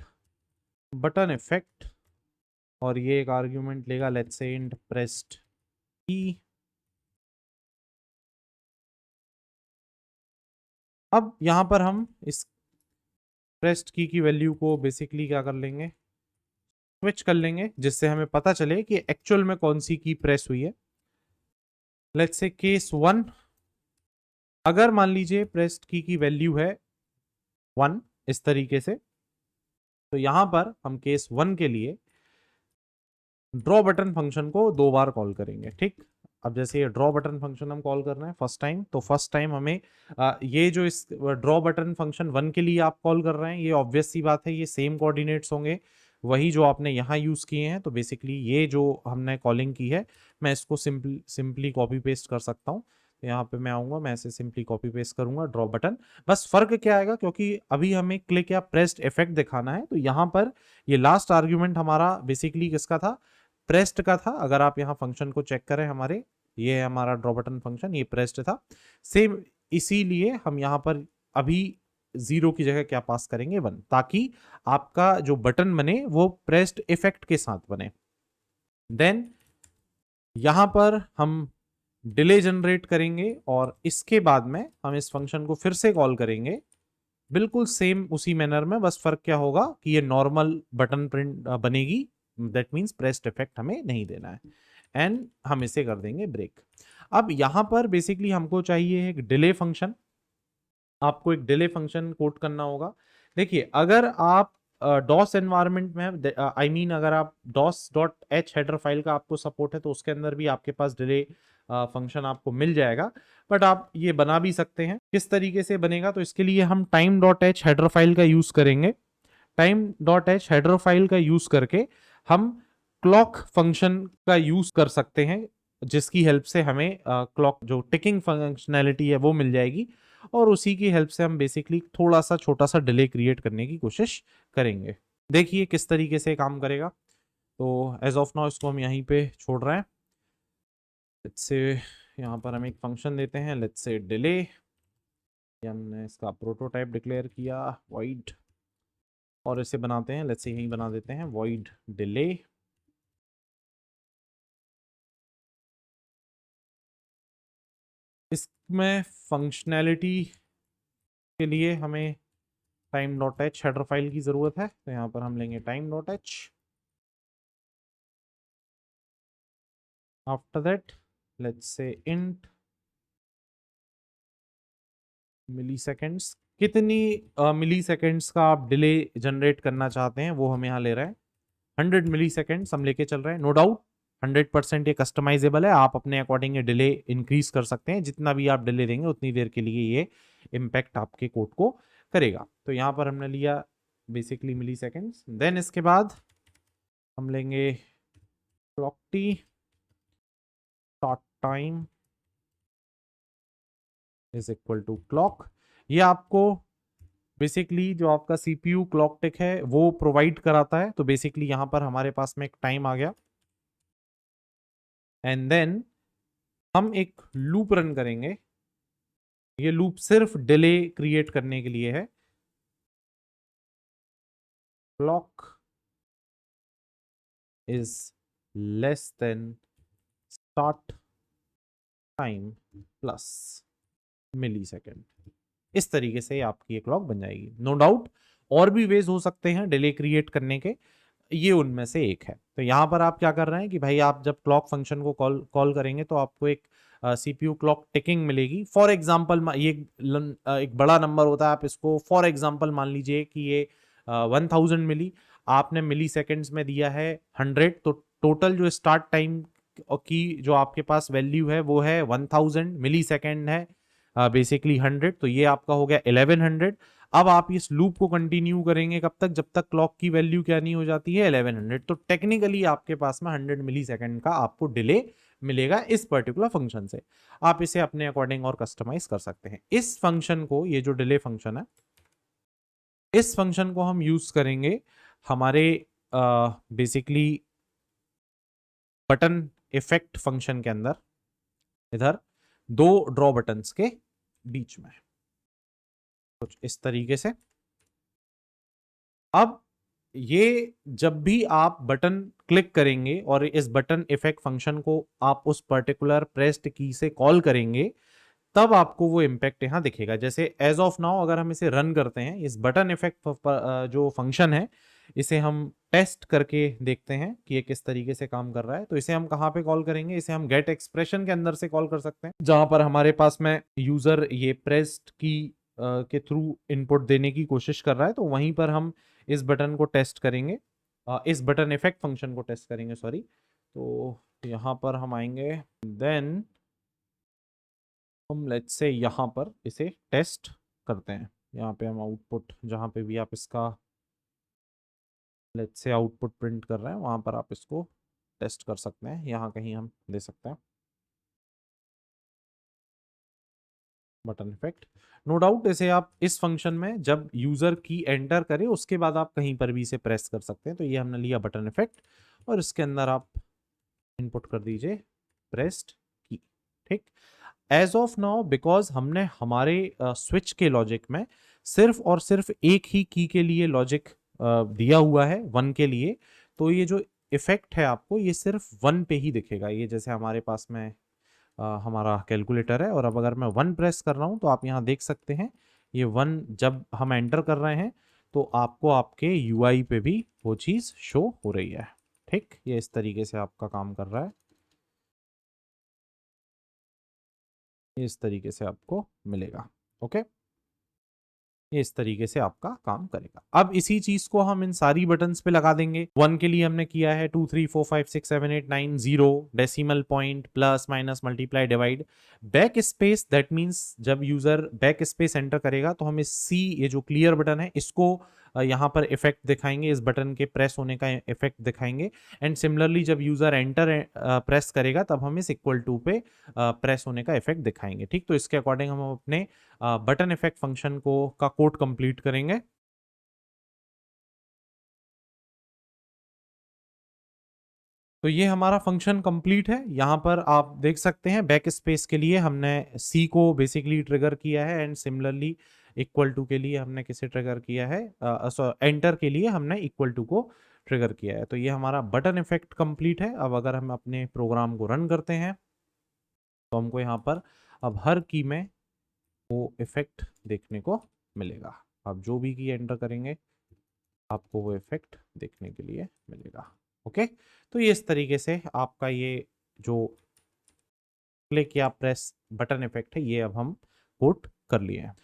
button effect, और ये एक आर्ग्यूमेंट लेगा, लेट्स से इंट प्रेस्ड की। अब यहाँ पर हम इस प्रेस्ड की वैल्यू को बेसिकली क्या कर लेंगे, स्विच कर लेंगे, जिससे हमें पता चले कि एक्चुअल में कौन सी की प्रेस हुई है। लेट्स से केस 1, अगर मान लीजिए प्रेस्ड की वैल्यू है 1 इस तरीके से, तो यहां पर हम केस 1 के लिए ड्रॉ बटन फंक्शन को 2 बार कॉल करेंगे। ठीक, अब जैसे ये ड्रॉ बटन फंक्शन हम कॉल कर रहे हैं फर्स्ट टाइम, तो फर्स्ट टाइम हमें ये जो इस ड्रॉ बटन फंक्शन 1 के लिए आप कॉल कर रहे हैं, ये ऑब्वियस सी बात है, ये सेम कोऑर्डिनेट्स होंगे वही जो आपने यहाँ यूज किए हैं। तो बेसिकली ये जो हमने कॉलिंग की है, मैं इसको सिंपली कॉपी पेस्ट कर सकता हूँ। तो यहाँ पे मैं आऊंगा, मैं ऐसे सिंपली कॉपी पेस्ट करूंगा ड्रॉ बटन। बस फर्क क्या आएगा, क्योंकि अभी हमें क्लिक या प्रेस्ड इफेक्ट दिखाना है, तो यहाँ पर ये लास्ट आर्ग्यूमेंट हमारा बेसिकली किसका था, प्रेस्ड का था। अगर आप यहाँ फंक्शन को चेक करें हमारे, ये है हमारा ड्रॉ बटन फंक्शन, ये प्रेस्ड था सेम, इसीलिए हम यहाँ पर अभी 0 की जगह क्या पास करेंगे 1, ताकि आपका जो बटन बने वो प्रेस्ड इफेक्ट के साथ बने। देन यहां पर हम डिले जनरेट करेंगे, और इसके बाद में हम इस फंक्शन को फिर से कॉल करेंगे बिल्कुल सेम उसी मैनर में। बस फर्क क्या होगा कि ये नॉर्मल बटन प्रिंट बनेगी, दैट मींस प्रेस्ड इफेक्ट हमें नहीं देना है, एंड हम इसे कर देंगे ब्रेक। अब यहां पर बेसिकली हमको चाहिए एक डिले फंक्शन, आपको एक डिले फंक्शन कोड करना होगा। देखिए अगर आप डॉस एनवायरनमेंट में, आई मीन अगर आप dos.h हेडर फाइल का आपको सपोर्ट है, तो उसके अंदर भी आपके पास डिले फंक्शन आपको मिल जाएगा। बट आप ये बना भी सकते हैं, किस तरीके से बनेगा, तो इसके लिए हम time.h हेडर फाइल का यूज करेंगे। time.h हेडर फाइल का यूज करके हम क्लॉक फंक्शन का यूज कर सकते हैं जिसकी हेल्प से हमें क्लॉक जो टिकिंग फंक्शनैलिटी है वो मिल जाएगी, और उसी की हेल्प से हम बेसिकली थोड़ा सा छोटा सा डिले क्रिएट करने की कोशिश करेंगे। देखिए किस तरीके से काम करेगा। तो एज ऑफ नाउ इसको हम यहीं पे छोड़ रहे हैं। लेट्स से यहाँ पर हम एक फंक्शन देते हैं, लेट्स से डिले, हमने इसका प्रोटोटाइप डिक्लेयर किया void, और इसे बनाते हैं, लेट्स से यहीं बना देते हैं void delay। इसमें फंक्शनैलिटी के लिए हमें time dot H header file की ज़रूरत है, तो यहाँ पर हम लेंगे time dot H. After that let's say int milli seconds, कितनी मिली सेकेंड्स का आप डिले जनरेट करना चाहते हैं वो हम यहाँ ले रहे हैं। 100 मिली सेकेंड्स हम लेके चल रहे हैं। नो डाउट 100% ये कस्टमाइजेबल है, आप अपने अकॉर्डिंग ये डिले इंक्रीज कर सकते हैं, जितना भी आप डिले देंगे उतनी देर के लिए ये इम्पैक्ट आपके कोड को करेगा। तो यहाँ पर हमने लिया बेसिकली मिली सेकेंड्स। देन इसके बाद हम लेंगे clock T start time is equal to clock. ये आपको बेसिकली जो आपका सीपीयू क्लॉक टिक है वो प्रोवाइड कराता है। तो बेसिकली यहाँ पर हमारे पास में एक टाइम आ गया, एंड देन हम एक लूप रन करेंगे। ये लूप सिर्फ डिले क्रिएट करने के लिए है। Clock is less than start time plus milli second. इस तरीके से आपकी ये क्लॉक बन जाएगी। नो डाउट और भी वेज हो सकते हैं डिले क्रिएट करने के, ये उनमें से एक है। तो यहाँ पर आप क्या कर रहे हैं कि भाई आप जब क्लॉक फंक्शन को कॉल करेंगे तो आपको एक सीपीयू क्लॉक टिकिंग मिलेगी। फॉर एग्जांपल ये एक बड़ा नंबर होता है, आप इसको फॉर एग्जांपल मान लीजिए कि ये 1000 मिली, आपने मिली सेकेंड्स में दिया है 100, तो टोटल जो स्टार्ट टाइम की जो आपके पास वैल्यू है वो है 1000, मिली सेकेंड है बेसिकली 100, तो ये आपका हो गया 1100। अब आप इस लूप को कंटिन्यू करेंगे कब तक, जब तक क्लॉक की वैल्यू क्या नहीं हो जाती है 1100। तो टेक्निकली आपके पास में 100 मिली सेकेंड का आपको डिले मिलेगा इस पर्टिकुलर फंक्शन से। आप इसे अपने अकॉर्डिंग और कस्टमाइज कर सकते हैं। इस फंक्शन को, ये जो डिले फंक्शन है, इस फंक्शन को हम यूज करेंगे हमारे बेसिकली बटन इफेक्ट फंक्शन के अंदर, इधर दो ड्रॉ बटन्स के बीच में कुछ इस तरीके से। अब ये जब भी आप बटन क्लिक करेंगे और इस बटन इफेक्ट फंक्शन को आप उस पर्टिकुलर प्रेस्ड की से कॉल करेंगे, तब आपको वो इम्पैक्ट यहां दिखेगा। जैसे एज ऑफ नाउ अगर हम इसे रन करते हैं, इस बटन इफेक्ट जो फंक्शन है इसे हम टेस्ट करके देखते हैं कि ये किस तरीके से काम कर रहा है। तो इसे हम कहाँ पे कॉल करेंगे, इसे हम गेट एक्सप्रेशन के अंदर से कॉल कर सकते हैं, जहां पर हमारे पास में यूजर ये प्रेस्ड की के थ्रू इनपुट देने की कोशिश कर रहा है। तो वहीं पर हम इस बटन को टेस्ट करेंगे, इस बटन इफेक्ट फंक्शन को टेस्ट करेंगे, सॉरी। तो यहाँ पर हम आएंगे, देन हम लेट्स से यहाँ पर इसे टेस्ट करते हैं। यहाँ पे हम आउटपुट, जहाँ पे भी आप इसका लेट्स से आउटपुट प्रिंट कर रहे हैं वहाँ पर आप इसको टेस्ट कर सकते हैं। यहाँ कहीं हम दे सकते हैं बटन इफेक्ट। नो डाउट इसे आप इस फंक्शन में जब यूजर की एंटर करे उसके बाद आप कहीं पर भी इसे प्रेस कर सकते हैं। तो ये हमने लिया बटन इफेक्ट, और इसके अंदर आप इनपुट कर दीजिए प्रेस्ड की। ठीक, एज ऑफ नाउ बिकॉज हमने हमारे स्विच के लॉजिक में सिर्फ और सिर्फ एक ही की के लिए लॉजिक दिया हुआ है, 1 के लिए, तो ये जो इफेक्ट है आपको ये सिर्फ 1 पे ही दिखेगा। ये जैसे हमारे पास में हमारा कैलकुलेटर है, और अब अगर मैं 1 प्रेस कर रहा हूँ तो आप यहाँ देख सकते हैं ये 1 जब हम एंटर कर रहे हैं तो आपको आपके यूआई पे भी वो चीज़ शो हो रही है। ठीक, ये इस तरीके से आपका काम कर रहा है, इस तरीके से आपको मिलेगा। ओके, ये इस तरीके से आपका काम करेगा। अब इसी चीज को हम इन सारी बटन्स पे लगा देंगे। 1 के लिए हमने किया है 2 3 4 5 6 7 8 9 0 decimal point plus minus multiply divide back space. That means जब यूजर बैक स्पेस एंटर करेगा तो हम इस सी, ये जो क्लियर बटन है, इसको यहाँ पर इफेक्ट दिखाएंगे, इस बटन के प्रेस होने का इफेक्ट दिखाएंगे। एंड सिमिलरली जब यूजर एंटर प्रेस करेगा तब हम इस इक्वल टू पे प्रेस होने का इफेक्ट दिखाएंगे। ठीक, तो इसके अकॉर्डिंग हम अपने बटन इफेक्ट फंक्शन को का कोड कंप्लीट करेंगे। तो ये हमारा फंक्शन कंप्लीट है। यहाँ पर आप देख सकते हैं बैक स्पेस के लिए हमने सी को बेसिकली ट्रिगर किया है, एंड सिमिलरली इक्वल टू के लिए हमने किसे ट्रिगर किया है, एंटर के लिए हमने इक्वल टू को ट्रिगर किया है। तो ये हमारा बटन इफेक्ट कंप्लीट है। अब अगर हम अपने प्रोग्राम को रन करते हैं तो हमको यहाँ पर अब हर की में वो इफेक्ट देखने को मिलेगा। आप जो भी की एंटर करेंगे आपको वो इफेक्ट देखने के लिए मिलेगा। ओके, तो ये इस तरीके से आपका ये जो क्लिक या प्रेस बटन इफेक्ट है ये अब हम कोट कर लिए हैं।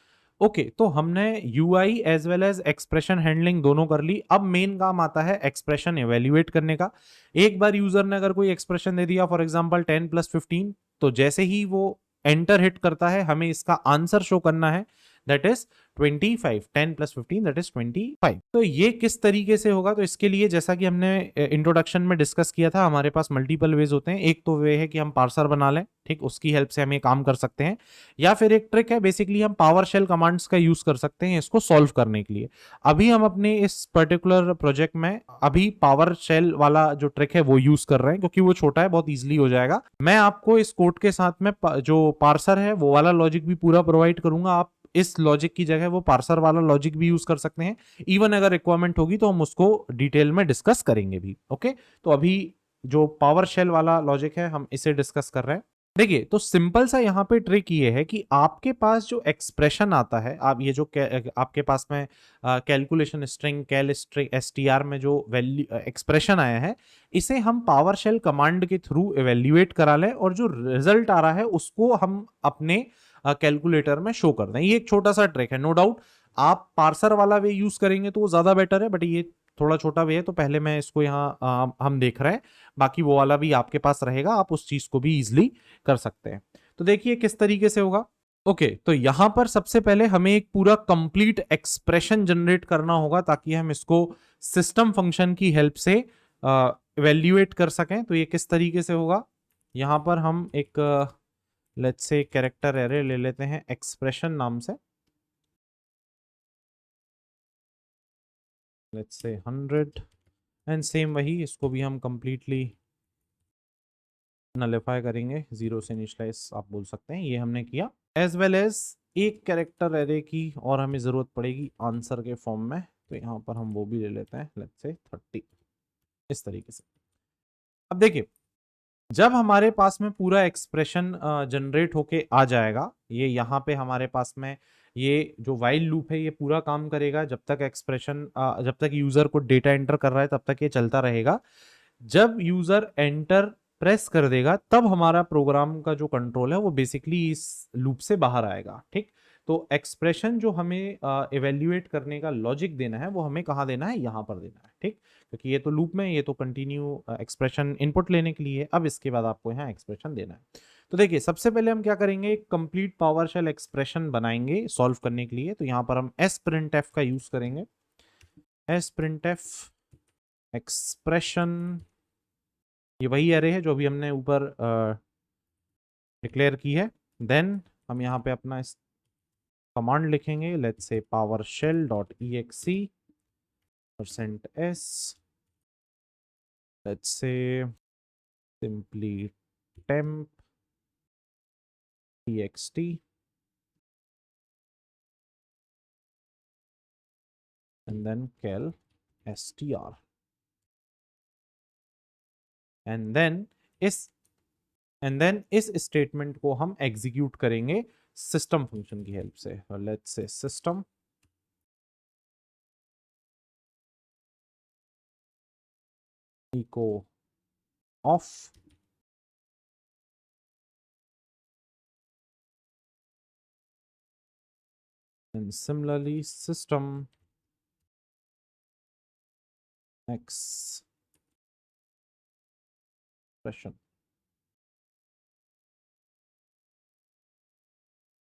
ओके, तो हमने UI as well as expression handling दोनों कर ली। अब मेन काम आता है एक्सप्रेशन एवेल्युएट करने का। एक बार यूजर ने अगर कोई एक्सप्रेशन दे दिया, फॉर एग्जांपल 10 + 15, तो जैसे ही वो एंटर हिट करता है हमें इसका आंसर शो करना है, दैट इज 25। 10 + 15 that is 25। तो ये किस तरीके से होगा? तो इसके लिए जैसा कि हमने इंट्रोडक्शन में डिस्कस किया था, हमारे पास मल्टीपल वेज होते हैं। एक तो वे है कि हम पार्सर बना लें, ठीक, उसकी हेल्प से हम ये काम कर सकते हैं। या फिर एक ट्रिक है, बेसिकली हम पावर शेल कमांड्स का यूज कर सकते हैं इसको सॉल्व करने के लिए। अभी हम अपने इस पर्टिकुलर प्रोजेक्ट में अभी पावर शेल वाला जो ट्रिक है वो यूज कर रहे हैं, क्योंकि वो छोटा है, बहुत इजीली हो जाएगा। मैं आपको इस कोड के साथ में जो पार्सर है वो वाला लॉजिक भी पूरा प्रोवाइड करूंगा। आप इस लॉजिक की जगह वो पार्सर वाला लॉजिक भी यूज कर सकते हैं। इवन अगर रिक्वायरमेंट होगी तो हम उसको डिटेल में डिस्कस करेंगे भी। ओके, तो अभी जो पावर शेल वाला लॉजिक है हम इसे डिस्कस कर रहे हैं। देखिए, तो सिंपल सा यहाँ पे ट्रिक ये है कि आपके पास जो एक्सप्रेशन आता है, आप ये जो आपके पास में कैलकुलेशन स्ट्रिंग कैल स्ट्रिंग एसटीआर में जो वैल्यू एक्सप्रेशन आया है, इसे हम पावर शेल कमांड के थ्रू इवेल्युएट करा लें और जो रिजल्ट आ रहा है उसको हम अपने कैलकुलेटर में शो कर दें। ये एक छोटा सा ट्रिक है, नो डाउट आप पार्सर वाला वे यूज करेंगे तो वो ज्यादा बेटर है, बट ये थोड़ा छोटा वे है, तो पहले मैं इसको यहाँ हम देख रहे हैं। बाकी वो वाला भी आपके पास रहेगा, आप उस चीज को भी इजिली कर सकते हैं। तो देखिए किस तरीके से होगा। ओके, तो यहां पर सबसे पहले हमें एक पूरा कंप्लीट एक्सप्रेशन जनरेट करना होगा ताकि हम इसको सिस्टम फंक्शन की हेल्प से इवेल्युएट कर सकें। तो ये किस तरीके से होगा, यहां पर हम एक लेट्स से कैरेक्टर एरे ले लेते हैं एक्सप्रेशन नाम से, लेट्स से 100, एंड सेम वही इसको भी हम कंप्लीटली नलिफाई करेंगे, 0 से इनिशियलाइज आप बोल सकते हैं। ये हमने किया। एज वेल एज एक कैरेक्टर एरे की और हमें जरूरत पड़ेगी आंसर के फॉर्म में, तो यहाँ पर हम वो भी ले लेते हैं, लेट्स से 30, इस तरीके से। अब देखिए, जब हमारे पास में पूरा एक्सप्रेशन जनरेट होके आ जाएगा, ये यहाँ पे हमारे पास में ये जो वाइल लूप है ये पूरा काम करेगा जब तक एक्सप्रेशन जब तक यूजर को डेटा एंटर कर रहा है तब तक ये चलता रहेगा। जब यूजर एंटर प्रेस कर देगा तब हमारा प्रोग्राम का जो कंट्रोल है वो बेसिकली इस लूप से बाहर आएगा। ठीक, तो एक्सप्रेशन जो हमें इवेल्युएट करने का लॉजिक देना है वो हमें कहाँ देना है, यहाँ पर देना है। ठीक, क्योंकि ये तो लूप में, ये तो कंटिन्यू एक्सप्रेशन इनपुट लेने के लिए, अब इसके बाद आपको यहाँ एक्सप्रेशन देना है। तो देखिए, सबसे पहले हम क्या करेंगे, एक कंप्लीट पावर शेल एक्सप्रेशन बनाएंगे सॉल्व करने के लिए। तो यहाँ पर हम sprintf का यूज करेंगे। sprintf एक्सप्रेशन, ये वही एरे है जो अभी हमने ऊपर डिक्लेयर की है। देन हम यहाँ पे अपना इस कमांड लिखेंगे, let's say PowerShell.exe %s, let's say simply temp txt, and then cal str, and then इस स्टेटमेंट को हम एग्जीक्यूट करेंगे सिस्टम फंक्शन की हेल्प से। Let's say system echo off, and similarly system expression।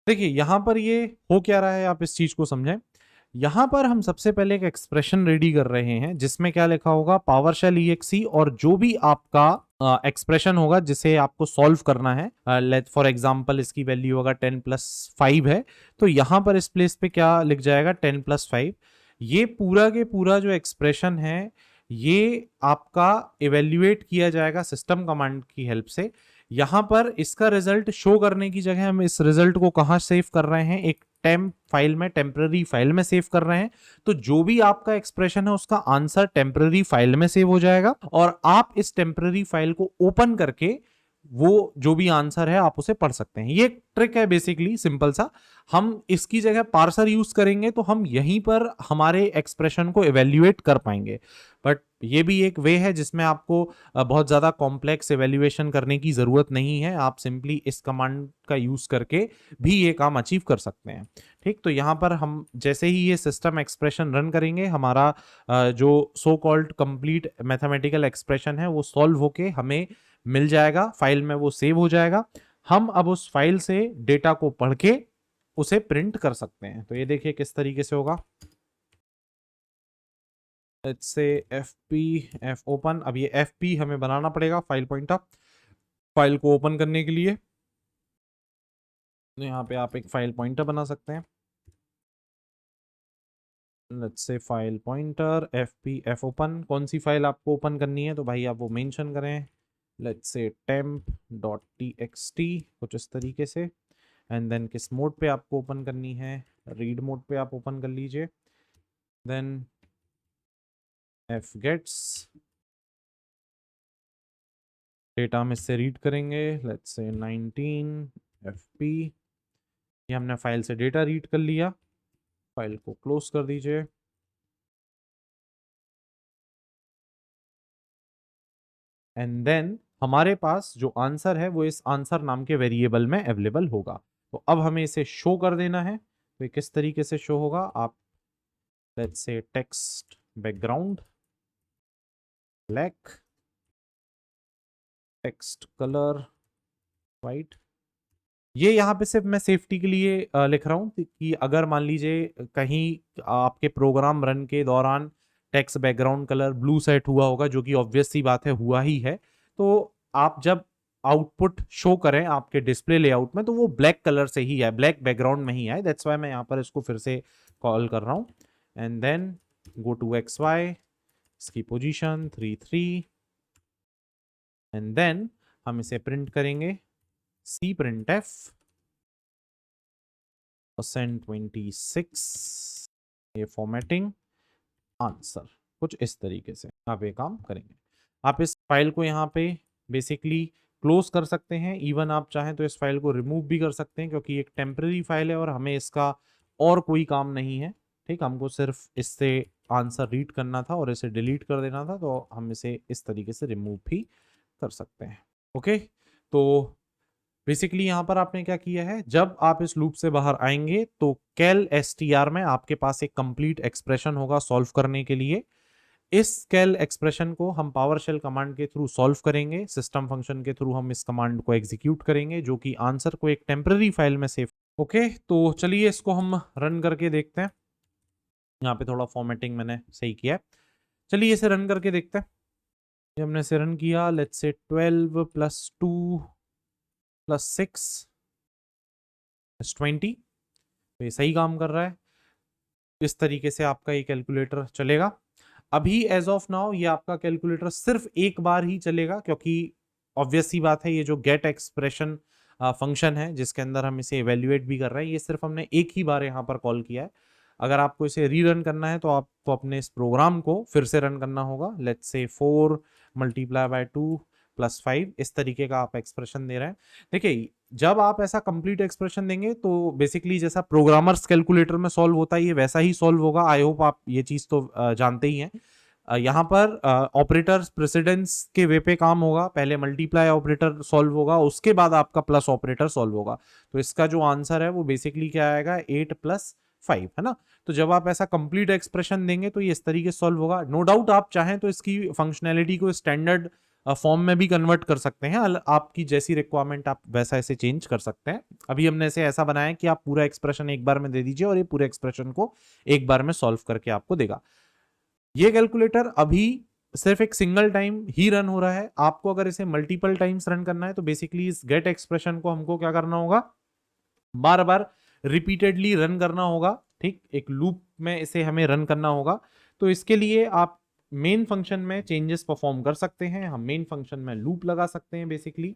देखिए, यहां पर ये हो क्या रहा है, आप इस चीज को समझें। यहाँ पर हम सबसे पहले एक एक्सप्रेशन रेडी कर रहे हैं जिसमें क्या लिखा होगा, पावर शेल EXE, और जो भी आपका एक्सप्रेशन होगा जिसे आपको सॉल्व करना है, लेट फॉर एग्जांपल इसकी वैल्यू होगा 10+5 है, तो यहाँ पर इस प्लेस पे क्या लिख जाएगा, 10+5। ये पूरा के पूरा जो एक्सप्रेशन है ये आपका इवेल्युएट किया जाएगा सिस्टम कमांड की हेल्प से। यहाँ पर इसका रिजल्ट शो करने की जगह हम इस रिजल्ट को कहाँ सेव कर रहे हैं, एक टेम्प फाइल में, टेम्पररी फाइल में सेव कर रहे हैं। तो जो भी आपका एक्सप्रेशन है उसका आंसर टेम्पररी फाइल में सेव हो जाएगा और आप इस टेम्पररी फाइल को ओपन करके वो जो भी आंसर है आप उसे पढ़ सकते हैं। ये ट्रिक है बेसिकली सिंपल सा। हम इसकी जगह पार्सर यूज करेंगे तो हम यहीं पर हमारे एक्सप्रेशन को इवेल्युएट कर पाएंगे। बट ये भी एक वे है जिसमें आपको बहुत ज़्यादा कॉम्प्लेक्स इवेल्युएशन करने की ज़रूरत नहीं है। आप सिंपली इस कमांड का यूज़ करके भी ये काम अचीव कर सकते हैं। ठीक, तो यहाँ पर हम जैसे ही ये सिस्टम एक्सप्रेशन रन करेंगे, हमारा जो so called complete mathematical expression है वो सॉल्व होके हमें मिल जाएगा, फाइल में वो सेव हो जाएगा। हम अब उस फाइल से डेटा को पढ़ के उसे प्रिंट कर सकते हैं। तो ये देखिए किस तरीके से होगा। लेट्स से fp f ओपन। अब ये fp हमें बनाना पड़ेगा फाइल पॉइंटर, फाइल को ओपन करने के लिए। यहाँ पे आप एक फाइल पॉइंटर बना सकते हैं। Let's say file pointer fp f open. कौन सी फाइल आपको ओपन करनी है तो भाई आप वो मेंशन करें। लेट्स से temp.txt, कुछ इस तरीके से। एंड देन किस मोड पे आपको ओपन करनी है, रीड मोड पे आप ओपन कर लीजिए। देन fgets, डेटा हम इससे रीड करेंगे। Let's say 19 fp। ये हमने फाइल से डेटा रीड कर लिया, फाइल को क्लोज कर दीजिए। एंड देन हमारे पास जो आंसर है वो इस आंसर नाम के वेरिएबल में अवेलेबल होगा। तो अब हमें इसे शो कर देना है। तो ये किस तरीके से शो होगा, आप let's say text background black, text colour white. ये यहाँ पे सिर्फ मैं सेफ्टी के लिए लिख रहा हूँ कि अगर मान लीजिए कहीं आपके प्रोग्राम रन के दौरान text background colour blue set हुआ होगा, जो कि ऑब्वियस सी बात है हुआ ही है, तो आप जब आउटपुट शो करें आपके डिस्प्ले लेआउट में तो वो ब्लैक कलर से ही है, ब्लैक बैकग्राउंड में ही है। दैट्स वाई मैं यहाँ पर इसको फिर से कॉल कर रहा हूँ। And then go to XY, इसकी पोजीशन 3 एंड देन हम इसे प्रिंट करेंगे cprintf %26, ये फॉर्मेटिंग आंसर, कुछ इस तरीके से आप ये काम करेंगे। आप इस फाइल को यहाँ पे बेसिकली क्लोज कर सकते हैं। इवन आप चाहें तो इस फाइल को रिमूव भी कर सकते हैं क्योंकि एक टेम्पररी फाइल है और हमें इसका और कोई काम नहीं है। ठीक, हमको सिर्फ इससे आंसर रीड करना था और इसे डिलीट कर देना था, तो हम इसे इस तरीके से रिमूव भी कर सकते हैं। ओके, तो बेसिकली यहाँ पर आपने क्या किया है, जब आप इस लूप से बाहर आएंगे तो कैल str में आपके पास एक कंप्लीट एक्सप्रेशन होगा सॉल्व करने के लिए। इस कैल एक्सप्रेशन को हम पावर शेल कमांड के थ्रू सॉल्व करेंगे, सिस्टम फंक्शन के थ्रू हम इस कमांड को एग्जीक्यूट करेंगे जो कि आंसर को एक टेम्पररी फाइल में सेव। ओके, तो चलिए इसको हम रन करके देखते हैं। यहाँ पे थोड़ा फॉर्मेटिंग मैंने सही किया है। चलिए इसे रन करके देखते हैं। ये हमने इसे रन किया। लेट्स से 12 + 2 + 6 + 20, तो ये सही काम कर रहा है। इस तरीके से आपका ये कैलकुलेटर चलेगा। अभी एज ऑफ नाउ ये आपका कैलकुलेटर सिर्फ एक बार ही चलेगा क्योंकि ऑब्वियस सी बात है ये जो गेट एक्सप्रेशन फंक्शन है जिसके अंदर हम इसे इवेल्युएट भी कर रहे हैं, ये सिर्फ हमने एक ही बार यहाँ पर कॉल किया है। अगर आपको इसे रीरन करना है तो आपको अपने इस प्रोग्राम को फिर से रन करना होगा। लेट्स से 4 × 2 + 5, इस तरीके का आप एक्सप्रेशन दे रहे हैं। देखिए जब आप ऐसा कंप्लीट एक्सप्रेशन देंगे तो बेसिकली जैसा प्रोग्रामर्स कैलकुलेटर में सॉल्व होता है ये वैसा ही सॉल्व होगा। आई होप आप ये चीज तो जानते ही हैं। यहाँ पर ऑपरेटर प्रेसिडेंस के वे पे काम होगा। पहले मल्टीप्लाई ऑपरेटर सॉल्व होगा, उसके बाद आपका प्लस ऑपरेटर सॉल्व होगा। तो इसका जो आंसर है वो बेसिकली क्या आएगा, 8 + 5, है ना। तो जब आप ऐसा कंप्लीट एक्सप्रेशन देंगे तो ये इस तरीके से सॉल्व होगा। नो डाउट आप चाहें तो इसकी फंक्शनैलिटी को स्टैंडर्ड फॉर्म में भी कन्वर्ट कर सकते हैं। आपकी जैसी रिक्वायरमेंट आप वैसा ऐसे चेंज कर सकते हैं। अभी हमने इसे ऐसा बनाया कि आप पूरा एक्सप्रेशन एक बार में दे दीजिए और ये पूरे एक्सप्रेशन को एक बार में सॉल्व करके आपको देगा। ये कैलकुलेटर अभी सिर्फ एक सिंगल टाइम ही रन हो रहा है। आपको अगर इसे मल्टीपल टाइम्स रन करना है तो बेसिकली इस गेट एक्सप्रेशन को हमको क्या करना होगा, बार बार रिपीटेडली रन करना होगा। ठीक, एक लूप में इसे हमें रन करना होगा। तो इसके लिए आप मेन फंक्शन में चेंजेस परफॉर्म कर सकते हैं। हम मेन फंक्शन में लूप लगा सकते हैं। बेसिकली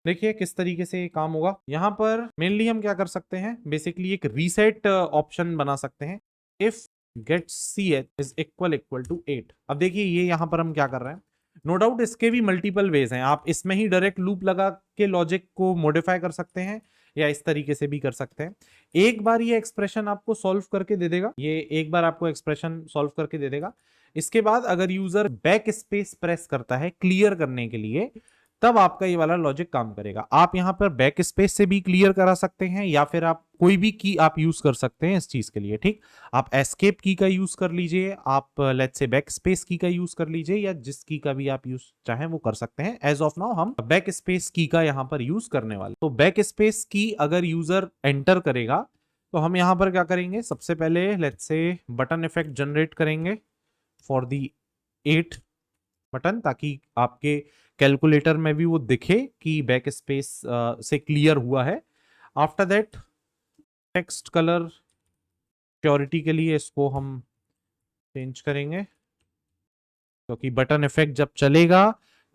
देखिए किस तरीके से काम होगा। यहां पर मेनली हम क्या कर सकते हैं, बेसिकली एक रीसेट ऑप्शन बना सकते हैं। If get C H is equal to 8। अब देखिए ये यहां पर हम क्या कर रहे हैं, नो डाउट इसके भी मल्टीपल वेज हैं। आप इसमें ही डायरेक्ट लूप लगा के लॉजिक को मॉडिफाई कर सकते हैं या इस तरीके से भी कर सकते हैं। एक बार ये एक्सप्रेशन आपको सॉल्व करके दे देगा, ये एक बार आपको एक्सप्रेशन सॉल्व करके दे देगा। इसके बाद अगर यूजर बैक स्पेस प्रेस करता है क्लियर करने के लिए, तब आपका ये वाला लॉजिक काम करेगा। आप यहां पर बैक स्पेस से भी क्लियर करा सकते हैं या फिर आप कोई भी की आप यूज कर सकते हैं इस चीज के लिए। ठीक, आप एस्केप की का यूज कर लीजिए, आप लेट्स से बैक स्पेस की का यूज कर लीजिए, या जिस की का भी आप यूज चाहें वो कर सकते हैं। एज ऑफ नाउ हम बैक स्पेस की का यहां पर यूज करने वाले। तो बैक स्पेस की अगर यूजर एंटर करेगा तो हम यहां पर क्या करेंगे, सबसे पहले let's say button effect generate करेंगे फॉर दी 8 बटन, ताकि आपके कैलकुलेटर में भी वो दिखे कि बैक स्पेस से क्लियर हुआ है। After that text colour purity के लिए इसको हम चेंज करेंगे, क्योंकि बटन इफेक्ट जब चलेगा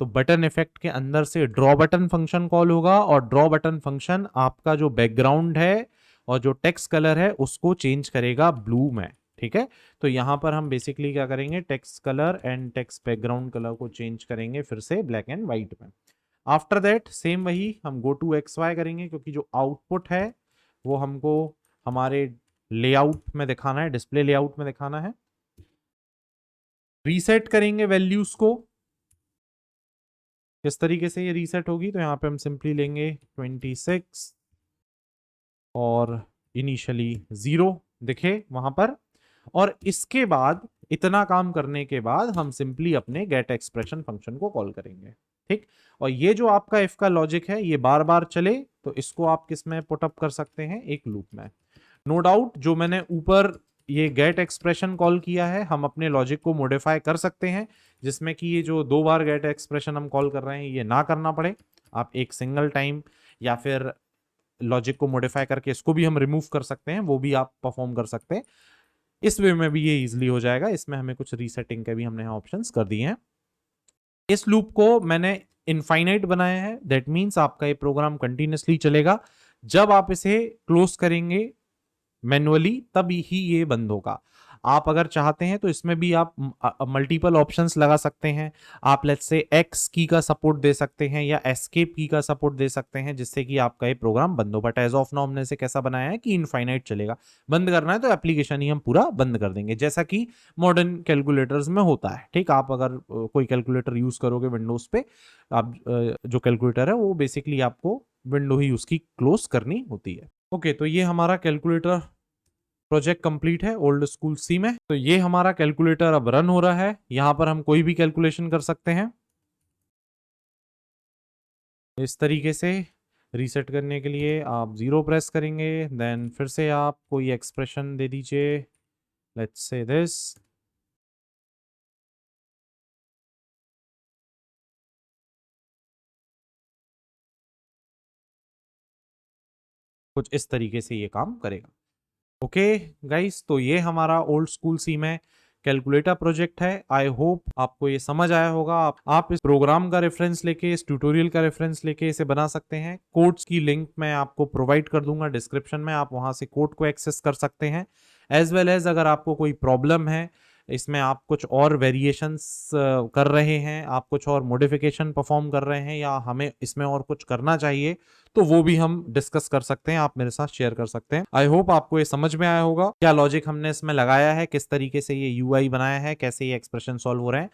तो बटन इफेक्ट के अंदर से ड्रॉ बटन फंक्शन कॉल होगा, और ड्रॉ बटन फंक्शन आपका जो बैकग्राउंड है और जो टेक्स्ट कलर है उसको चेंज करेगा ब्लू में। ठीक है, तो यहां पर हम बेसिकली क्या करेंगे, text colour and text background colour को चेंज करेंगे फिर से ब्लैक एंड व्हाइट में। आफ्टर दैट सेम वही हम गो टू XY करेंगे, क्योंकि जो आउटपुट है वो हमको हमारे लेआउट में दिखाना है, डिस्प्ले लेआउट में दिखाना है। रीसेट करेंगे वैल्यूज को, किस तरीके से ये रीसेट होगी, तो यहाँ पे हम सिंपली लेंगे 26 और इनिशियली 0 दिखे वहां पर। और इसके बाद इतना काम करने के बाद हम सिंपली अपने गेट एक्सप्रेशन फंक्शन को कॉल करेंगे। ठीक, और ये जो आपका इफ का लॉजिक है ये बार बार चले तो इसको आप किस में पुटअप कर सकते हैं, एक लूप में। नो डाउट जो मैंने ऊपर ये गेट एक्सप्रेशन कॉल किया है, हम अपने लॉजिक को मॉडिफाई कर सकते हैं जिसमें कि ये जो 2 बार गेट एक्सप्रेशन हम कॉल कर रहे हैं ये ना करना पड़े। आप एक सिंगल टाइम या फिर लॉजिक को मॉडिफाई करके इसको भी हम रिमूव कर सकते हैं, वो भी आप परफॉर्म कर सकते हैं। इस वे में भी ये इजीली हो जाएगा। इसमें हमें कुछ रीसेटिंग के भी हमने ऑप्शंस कर दिए हैं। इस लूप को मैंने इनफाइनाइट बनाया है, दैट मींस आपका ये प्रोग्राम कंटिन्यूअसली चलेगा। जब आप इसे क्लोज करेंगे मैनुअली तभी ही ये बंद होगा। आप अगर चाहते हैं तो इसमें भी आप मल्टीपल ऑप्शंस लगा सकते हैं। आप लेट्स से एक्स की का सपोर्ट दे सकते हैं या एस्केप की का सपोर्ट दे सकते हैं, जिससे कि आपका ये प्रोग्राम बंद हो। बट एज ऑफ नाउ हमने इसे कैसा बनाया है कि इनफाइनाइट चलेगा। बंद करना है तो एप्लीकेशन ही हम पूरा बंद कर देंगे, जैसा कि मॉडर्न कैलकुलेटर्स में होता है। ठीक, आप अगर कोई कैलकुलेटर यूज करोगे विंडोज पे, आप जो कैलकुलेटर है वो बेसिकली आपको विंडो ही उसकी क्लोज करनी होती है। ओके, तो ये हमारा कैलकुलेटर प्रोजेक्ट कंप्लीट है ओल्ड स्कूल सी में। तो ये हमारा कैलकुलेटर अब रन हो रहा है। यहां पर हम कोई भी कैलकुलेशन कर सकते हैं इस तरीके से। रीसेट करने के लिए आप 0 प्रेस करेंगे, देन फिर से आप कोई एक्सप्रेशन दे दीजिए, लेट्स से दिस। कुछ इस तरीके से ये काम करेगा। ओके गाइस, तो ये हमारा ओल्ड स्कूल सी में कैलकुलेटर प्रोजेक्ट है। आई होप आपको ये समझ आया होगा। आप इस प्रोग्राम का रेफरेंस लेके, इस ट्यूटोरियल का रेफरेंस लेके इसे बना सकते हैं। कोड्स की लिंक मैं आपको प्रोवाइड कर दूंगा डिस्क्रिप्शन में, आप वहां से कोड को एक्सेस कर सकते हैं। एज वेल एज अगर आपको कोई प्रॉब्लम है इसमें, आप कुछ और वेरिएशंस कर रहे हैं, आप कुछ और मॉडिफिकेशन परफॉर्म कर रहे हैं, या हमें इसमें और कुछ करना चाहिए, तो वो भी हम डिस्कस कर सकते हैं, आप मेरे साथ शेयर कर सकते हैं। आई होप आपको ये समझ में आया होगा क्या लॉजिक हमने इसमें लगाया है, किस तरीके से ये यूआई बनाया है, कैसे ये एक्सप्रेशन सॉल्व हो रहे हैं।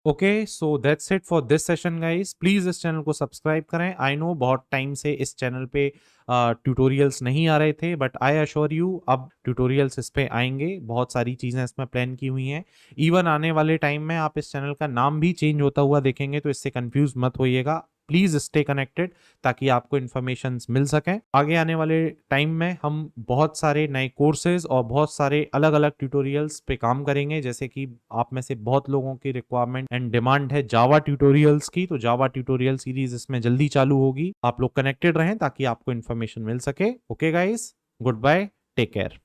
Okay, so that's it for this session guys. Please इस चैनल को सब्सक्राइब करें। आई नो बहुत टाइम से इस चैनल पे ट्यूटोरियल्स नहीं आ रहे थे, बट आई अश्योर यू अब ट्यूटोरियल्स इस पे आएंगे। बहुत सारी चीजें इसमें प्लान की हुई हैं। इवन आने वाले टाइम में आप इस चैनल का नाम भी चेंज होता हुआ देखेंगे, तो इससे कंफ्यूज मत होइएगा। प्लीज स्टे कनेक्टेड ताकि आपको इन्फॉर्मेशन मिल सकें। आगे आने वाले टाइम में हम बहुत सारे नए कोर्सेज और बहुत सारे अलग अलग ट्यूटोरियल्स पे काम करेंगे। जैसे कि आप में से बहुत लोगों की रिक्वायरमेंट एंड डिमांड है जावा ट्यूटोरियल्स की, तो जावा ट्यूटोरियल सीरीज इसमें जल्दी चालू होगी। आप लोग कनेक्टेड रहें ताकि आपको इन्फॉर्मेशन मिल सके। Okay guys, good bye, take care.